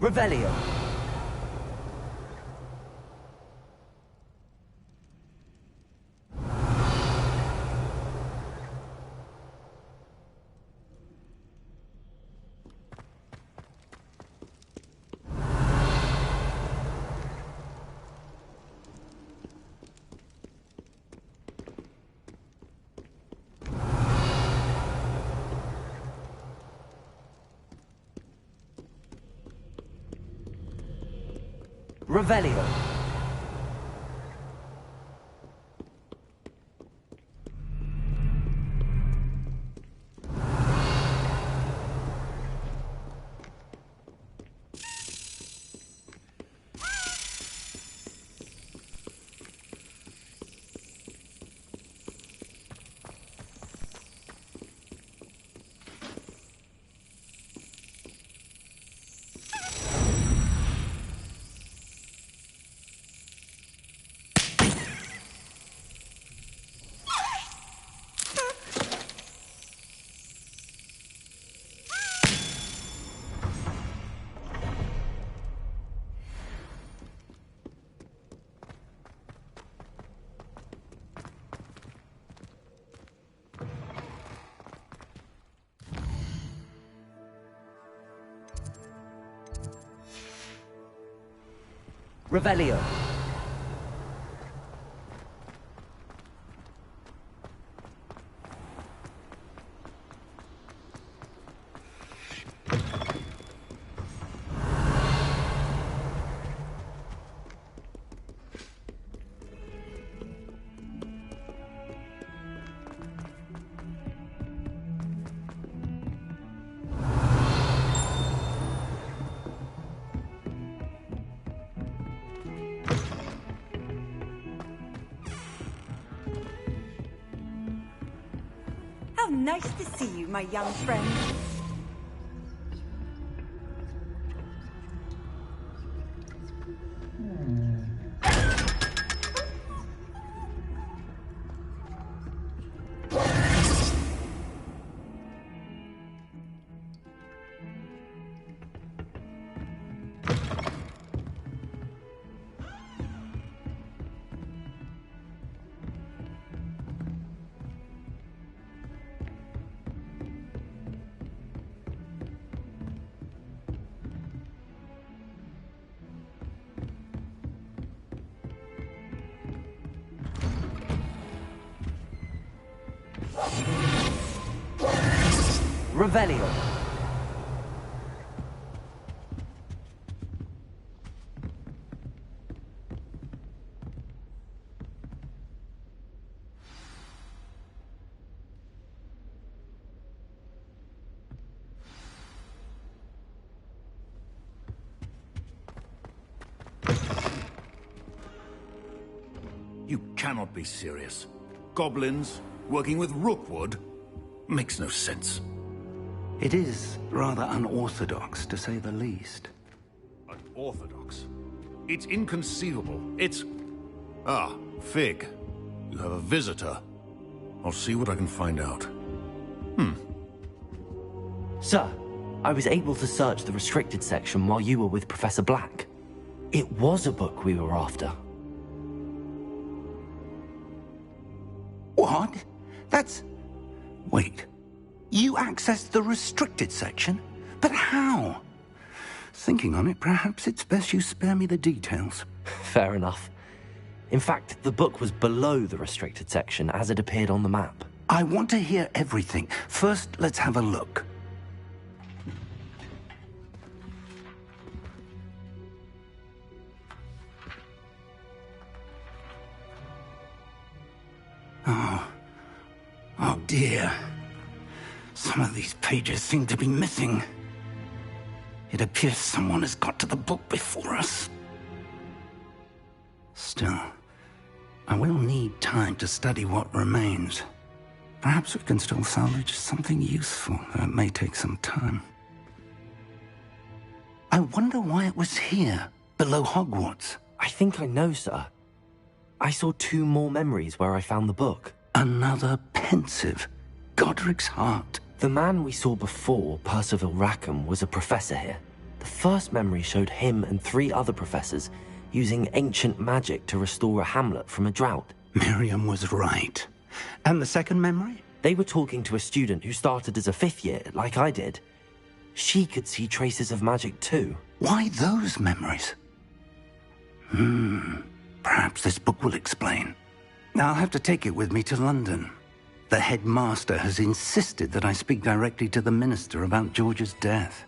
Revelio. Revelio. Revelio. How nice to see you, my young friend. Revelio. You cannot be serious. Goblins working with Rookwood? Makes no sense. It is rather unorthodox, to say the least. Unorthodox? It's inconceivable. It's... Ah, Fig. You have a visitor. I'll see what I can find out. Sir, I was able to search the restricted section while you were with Professor Black. It was a book we were after. What? That's... Wait. You accessed the restricted section? But how? Thinking on it, perhaps it's best you spare me the details. Fair enough. In fact, the book was below the restricted section as it appeared on the map. I want to hear everything. First, let's have a look. Oh dear. Some of these pages seem to be missing. It appears someone has got to the book before us. Still, I will need time to study what remains. Perhaps we can still salvage something useful, though it may take some time. I wonder why it was here, below Hogwarts. I think I know, sir. I saw 2 more memories where I found the book. Another pensive. Godric's heart. The man we saw before, Percival Rackham, was a professor here. The first memory showed him and 3 other professors using ancient magic to restore a hamlet from a drought. Miriam was right. And the second memory? They were talking to a student who started as a 5th year, like I did. She could see traces of magic too. Why those memories? Perhaps this book will explain. I'll have to take it with me to London. The headmaster has insisted that I speak directly to the minister about George's death.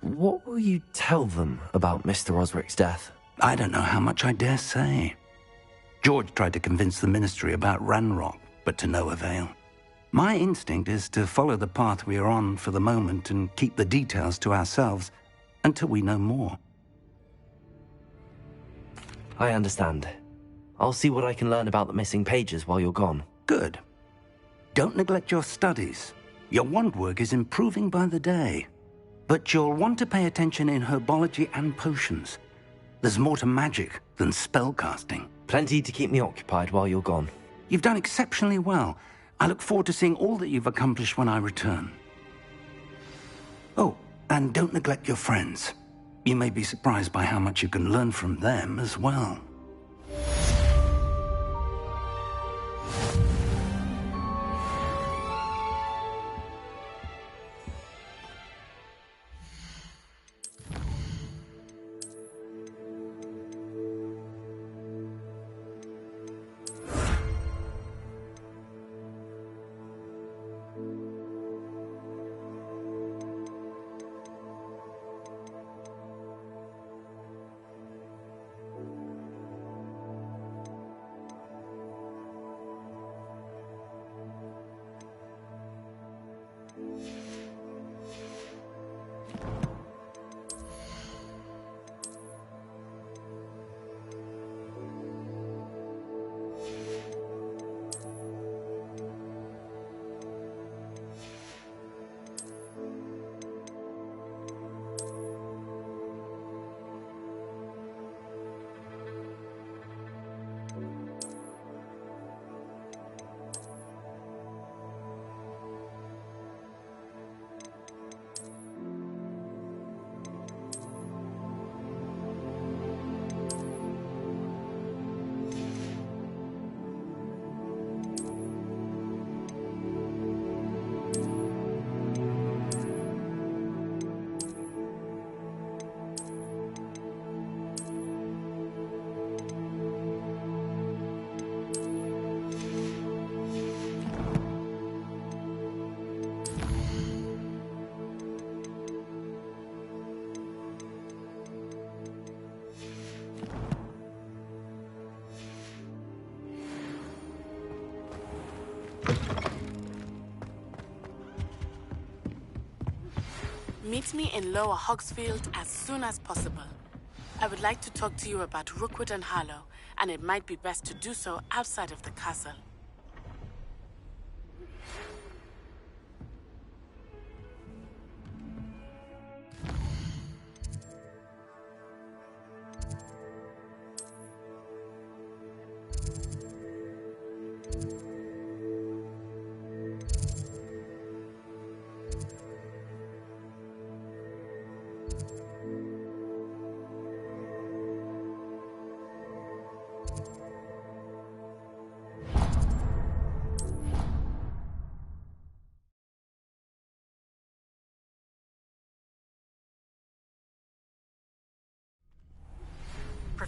What will you tell them about Mr. Osric's death? I don't know how much I dare say. George tried to convince the ministry about Ranrock, but to no avail. My instinct is to follow the path we are on for the moment and keep the details to ourselves until we know more. I understand. I'll see what I can learn about the missing pages while you're gone. Good. Don't neglect your studies. Your wand work is improving by the day. But you'll want to pay attention in herbology and potions. There's more to magic than spellcasting. Plenty to keep me occupied while you're gone. You've done exceptionally well. I look forward to seeing all that you've accomplished when I return. Oh, and don't neglect your friends. You may be surprised by how much you can learn from them as well. Meet me in Lower Hogsfield as soon as possible. I would like to talk to you about Rookwood and Harlow, and it might be best to do so outside of the castle.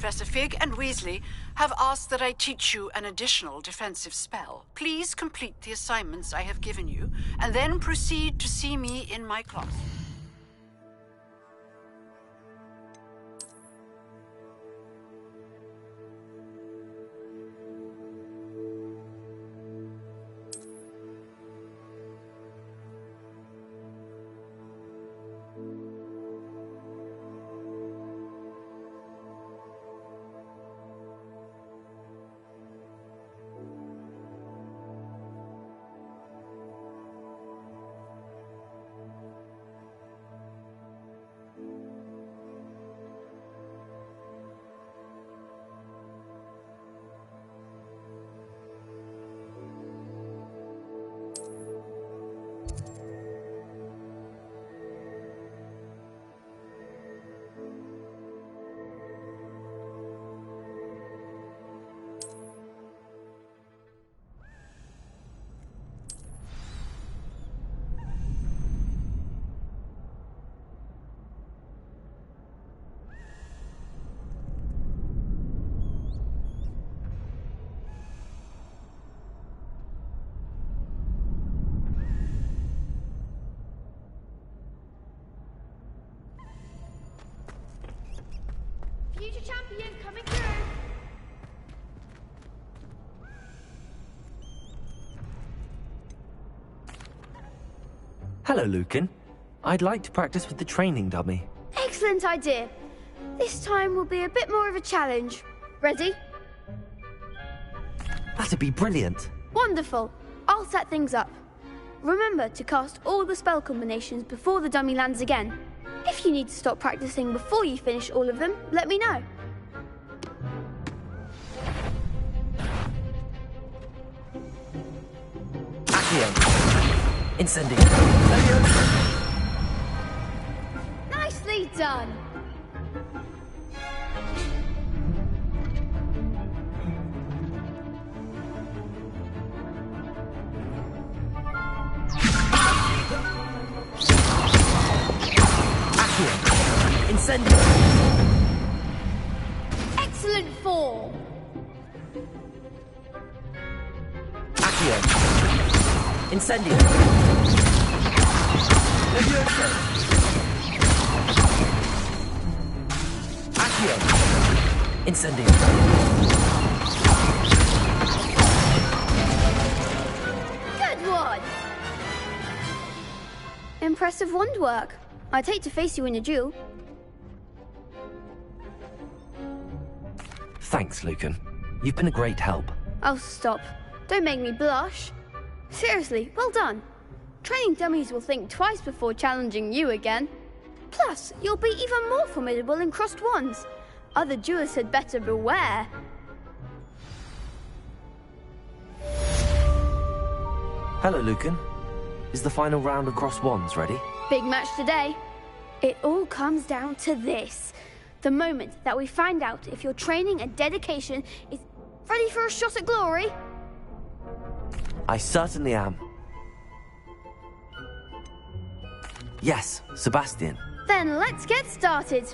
Professor Fig and Weasley have asked that I teach you an additional defensive spell. Please complete the assignments I have given you, and then proceed to see me in my class. Future champion coming through. Hello, Lucan. I'd like to practice with the training dummy. Excellent idea. This time will be a bit more of a challenge. Ready? That'd be brilliant. Wonderful. I'll set things up. Remember to cast all the spell combinations before the dummy lands again. If you need to stop practicing before you finish all of them, let me know. Accio. Incendio. Nicely done. Incendio. Excellent form. Accio. Incendio. Levioso. Accio. Incendio. Good one. Impressive wand work. I'd hate to face you in a duel. Thanks, Lucan. You've been a great help. Oh, stop. Don't make me blush. Seriously, well done. Training dummies will think twice before challenging you again. Plus, you'll be even more formidable in crossed wands. Other duelists had better beware. Hello, Lucan. Is the final round of crossed wands ready? Big match today. It all comes down to this. The moment that we find out if your training and dedication is ready for a shot at glory. I certainly am. Yes, Sebastian. Then let's get started.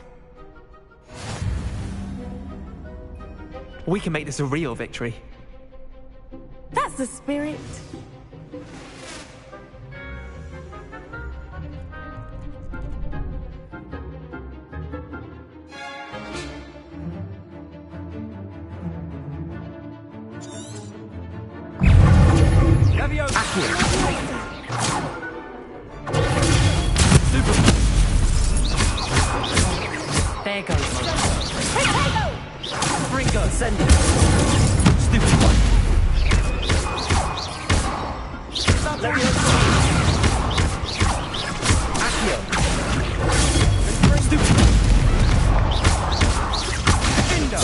We can make this a real victory. That's the spirit. There goes. Ringo, send it. Stupid one. Accio. Stupid. Bingo.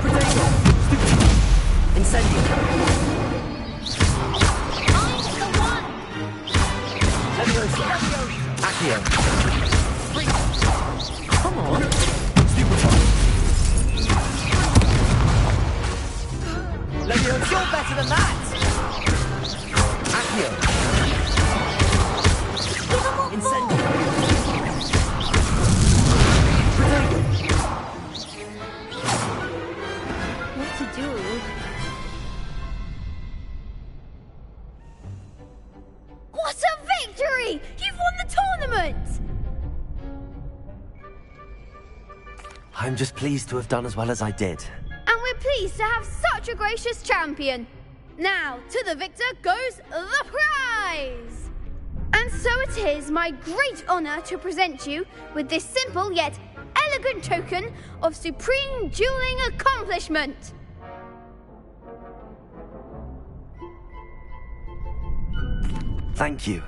Potato. Stupid. Incendio. Leviosa. Accio. Come on. Stupefy. Leviosa. You're better than that. Accio. Incendio. Potato. Weasley! You've won the tournament! I'm just pleased to have done as well as I did. And we're pleased to have such a gracious champion. Now, to the victor goes the prize! And so it is my great honour to present you with this simple yet elegant token of supreme dueling accomplishment. Thank you.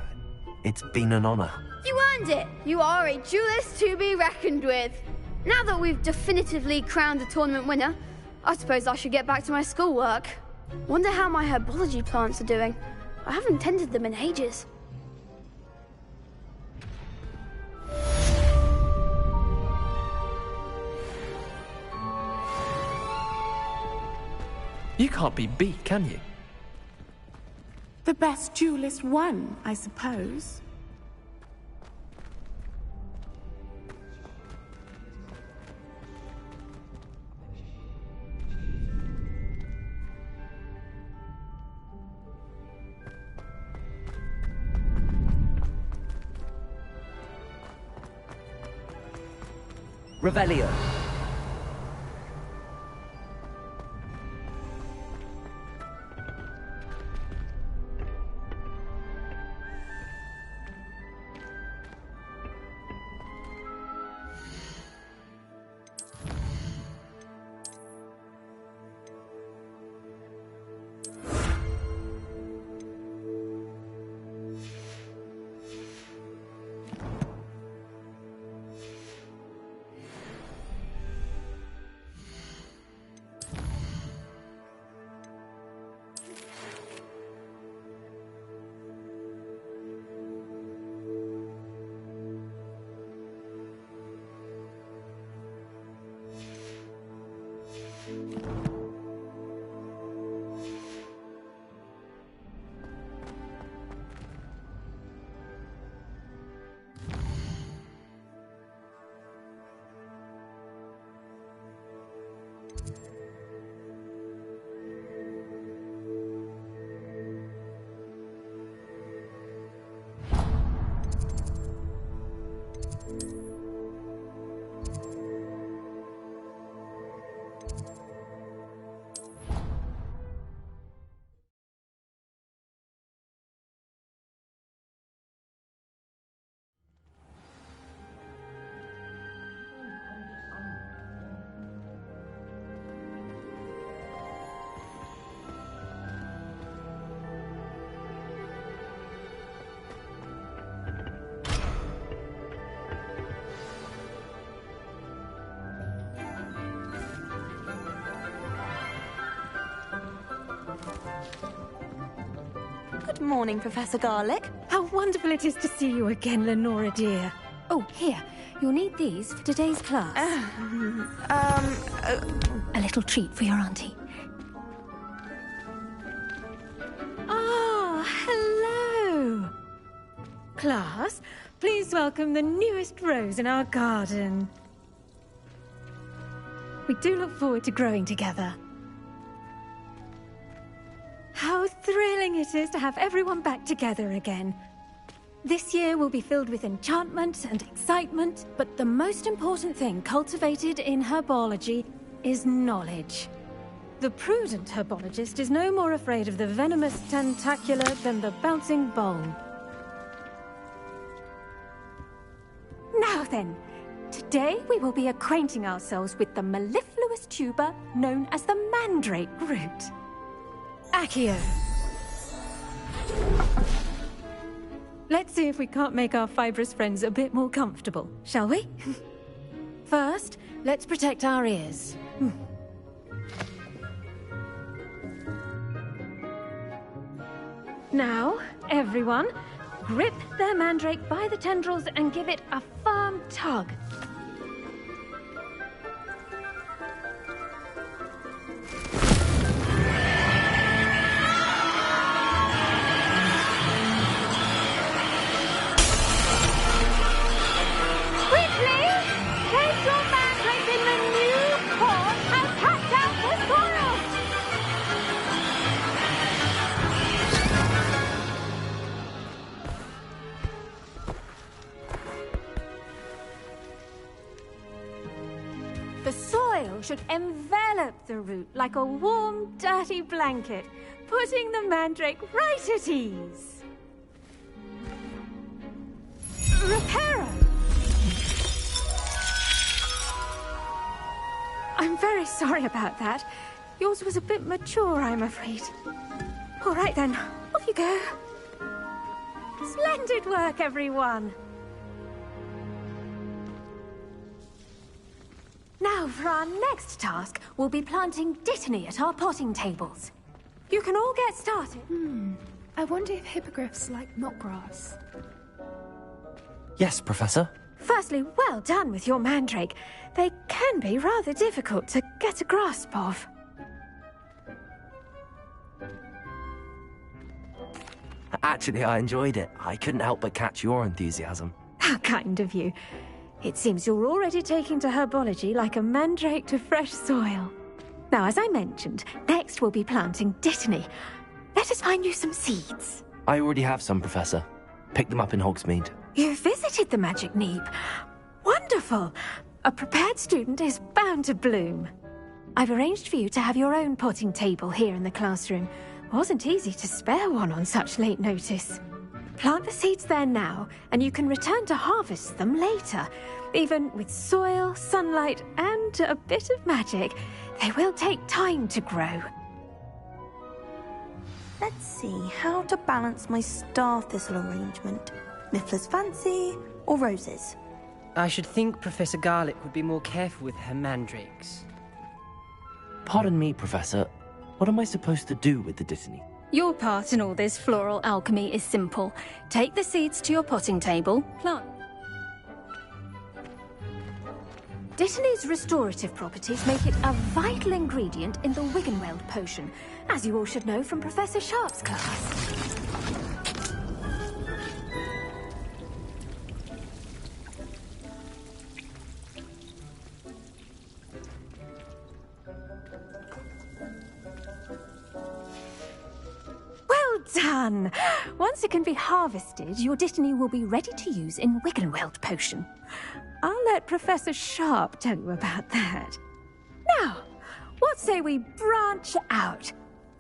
It's been an honour. You earned it. You are a duelist to be reckoned with. Now that we've definitively crowned the tournament winner, I suppose I should get back to my schoolwork. Wonder how my herbology plants are doing. I haven't tended them in ages. You can't be beat, can you? The best duelist won, I suppose. Revelio. Good morning, Professor Garlick. How wonderful it is to see you again, Lenora dear. Oh, here. You'll need these for today's class. A little treat for your auntie. Ah, hello. Class, please welcome the newest rose in our garden. We do look forward to growing together. How thrilling it is to have everyone back together again. This year will be filled with enchantment and excitement, but the most important thing cultivated in herbology is knowledge. The prudent herbologist is no more afraid of the venomous tentacular than the bouncing bulb. Now then, today we will be acquainting ourselves with the mellifluous tuber known as the mandrake root. Accio. Let's see if we can't make our fibrous friends a bit more comfortable, shall we? First, let's protect our ears. Now, everyone, grip their mandrake by the tendrils and give it a firm tug. should envelop the root like a warm, dirty blanket, putting the mandrake right at ease. Reparo! I'm very sorry about that. Yours was a bit mature, I'm afraid. All right then, off you go. Splendid work, everyone. Now, for our next task, we'll be planting dittany at our potting tables. You can all get started. I wonder if hippogriffs like knotgrass. Yes, Professor. Firstly, well done with your mandrake. They can be rather difficult to get a grasp of. Actually, I enjoyed it. I couldn't help but catch your enthusiasm. How kind of you. It seems you're already taking to herbology like a mandrake to fresh soil. Now, as I mentioned, next we'll be planting dittany. Let us find you some seeds. I already have some, Professor. Picked them up in Hogsmeade. You visited the Magic Neep. Wonderful! A prepared student is bound to bloom. I've arranged for you to have your own potting table here in the classroom. Wasn't easy to spare one on such late notice. Plant the seeds there now, and you can return to harvest them later. Even with soil, sunlight, and a bit of magic, they will take time to grow. Let's see how to balance my star thistle arrangement. Miffler's fancy or roses? I should think Professor Garlick would be more careful with her mandrakes. Pardon me, Professor. What am I supposed to do with the dittany? Your part in all this floral alchemy is simple. Take the seeds to your potting table, plant. Dittany's restorative properties make it a vital ingredient in the Wiggenweld potion, as you all should know from Professor Sharp's class. Well done! Once it can be harvested, your dittany will be ready to use in Wiggenweld potion. I'll let Professor Sharp tell you about that. Now, what say we branch out?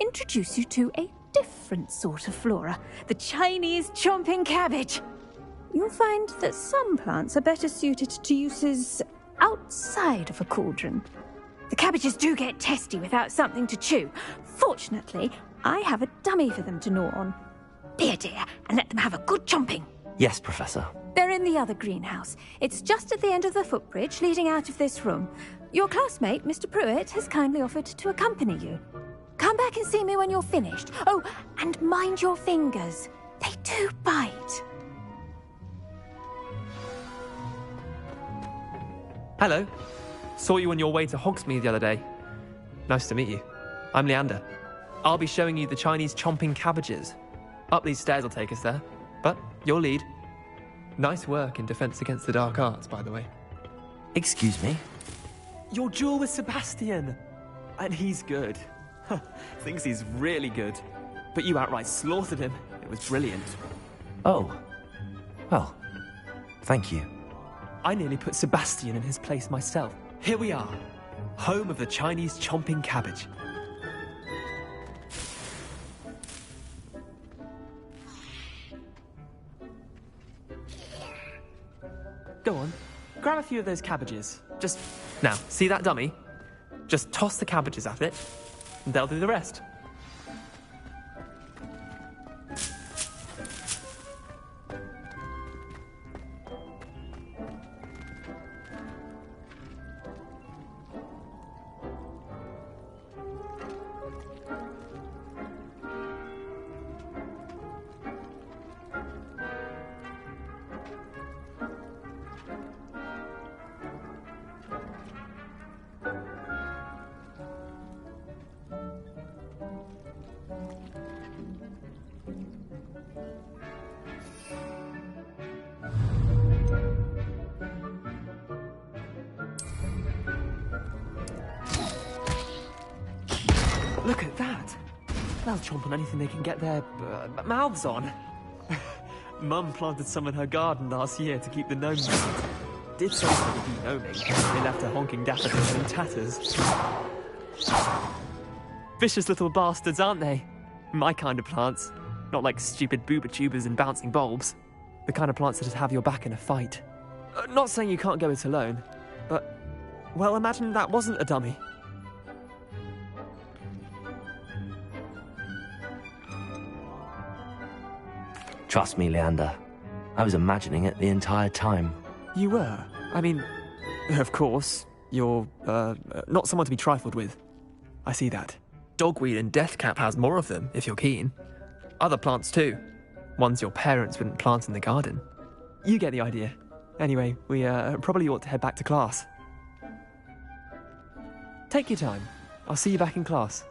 Introduce you to a different sort of flora, the Chinese chomping cabbage. You'll find that some plants are better suited to uses outside of a cauldron. The cabbages do get testy without something to chew. Fortunately, I have a dummy for them to gnaw on. Be a dear and let them have a good chomping. Yes, Professor. They're in the other greenhouse. It's just at the end of the footbridge leading out of this room. Your classmate, Mr. Pruitt, has kindly offered to accompany you. Come back and see me when you're finished. Oh, and mind your fingers. They do bite. Hello. Saw you on your way to Hogsmeade the other day. Nice to meet you. I'm Leander. I'll be showing you the Chinese chomping cabbages. Up these stairs will take us there. But you'll lead. Nice work in Defense Against the Dark Arts, by the way. Excuse me? Your duel with Sebastian. And he's good. Thinks he's really good. But you outright slaughtered him. It was brilliant. Oh. Well, thank you. I nearly put Sebastian in his place myself. Here we are. Home of the Chinese chomping cabbage. Go on, grab a few of those cabbages. Just, now, see that dummy? Just toss the cabbages at it, and they'll do the rest. Look at that! They'll chomp on anything they can get their mouths on. Mum planted some in her garden last year to keep the gnomes out. did say so if you know me. They left a honking daffodil in tatters. Vicious little bastards, aren't they? My kind of plants. Not like stupid booba tubers and bouncing bulbs. The kind of plants that just have your back in a fight. Not saying you can't go it alone, but... well, imagine that wasn't a dummy. Trust me, Leander. I was imagining it the entire time. You were? I mean, of course, you're, not someone to be trifled with. I see that. Dogweed and deathcap has more of them, if you're keen. Other plants too. Ones your parents wouldn't plant in the garden. You get the idea. Anyway, we probably ought to head back to class. Take your time. I'll see you back in class.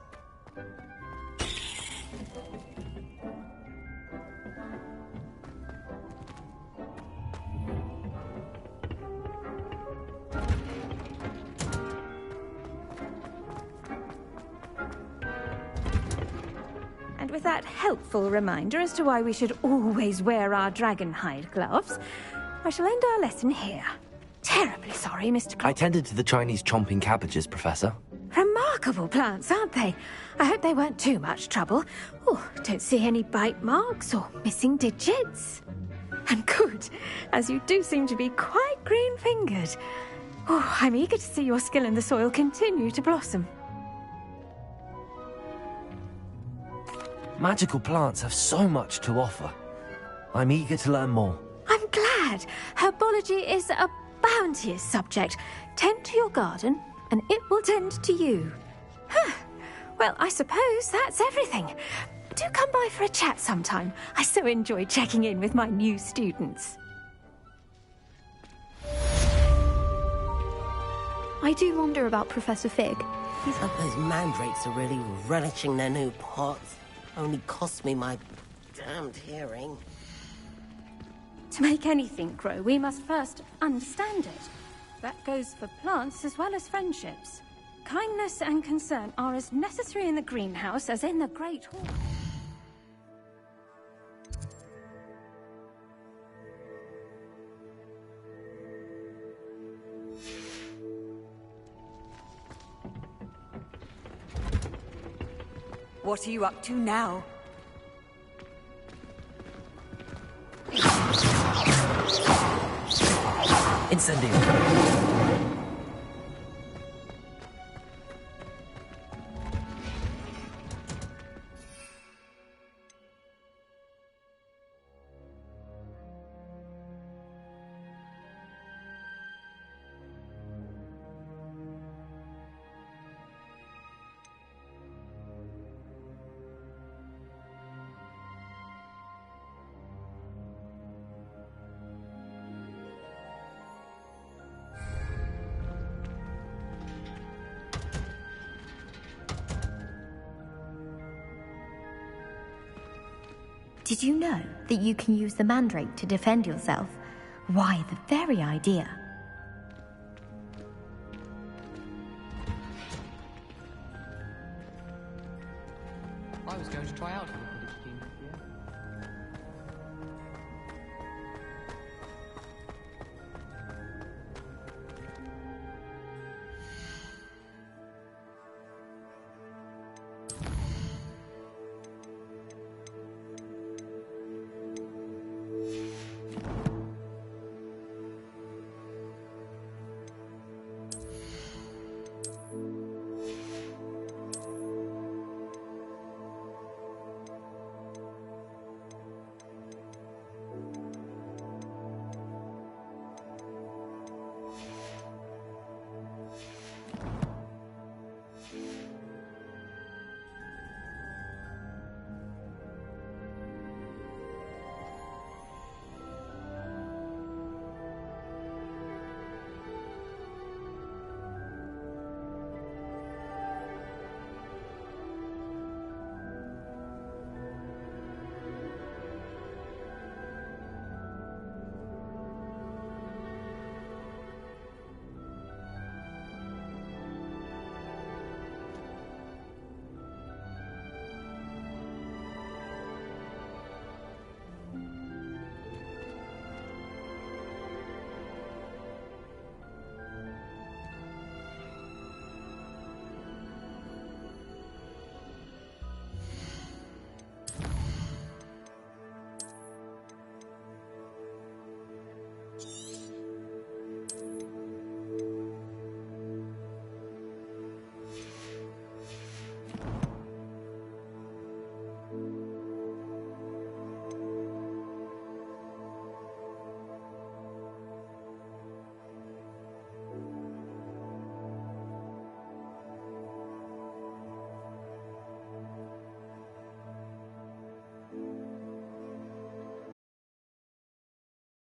And with that helpful reminder as to why we should always wear our dragon hide gloves, I shall end our lesson here. Terribly sorry, Mr. I tended to the Chinese chomping cabbages, Professor. Remarkable plants, aren't they? I hope they weren't too much trouble. Oh, don't see any bite marks or missing digits. And good, as you do seem to be quite green-fingered. Oh, I'm eager to see your skill in the soil continue to blossom. Magical plants have so much to offer. I'm eager to learn more. I'm glad. Herbology is a bounteous subject. Tend to your garden, and it will tend to you. Huh. Well, I suppose that's everything. Do come by for a chat sometime. I so enjoy checking in with my new students. I do wonder about Professor Fig. He said those mandrakes are really relishing their new pots. Only cost me my damned hearing. To make anything grow, we must first understand it. That goes for plants as well as friendships. Kindness and concern are as necessary in the greenhouse as in the Great Hall. What are you up to now? Incendio. Did you know that you can use the mandrake to defend yourself? Why, the very idea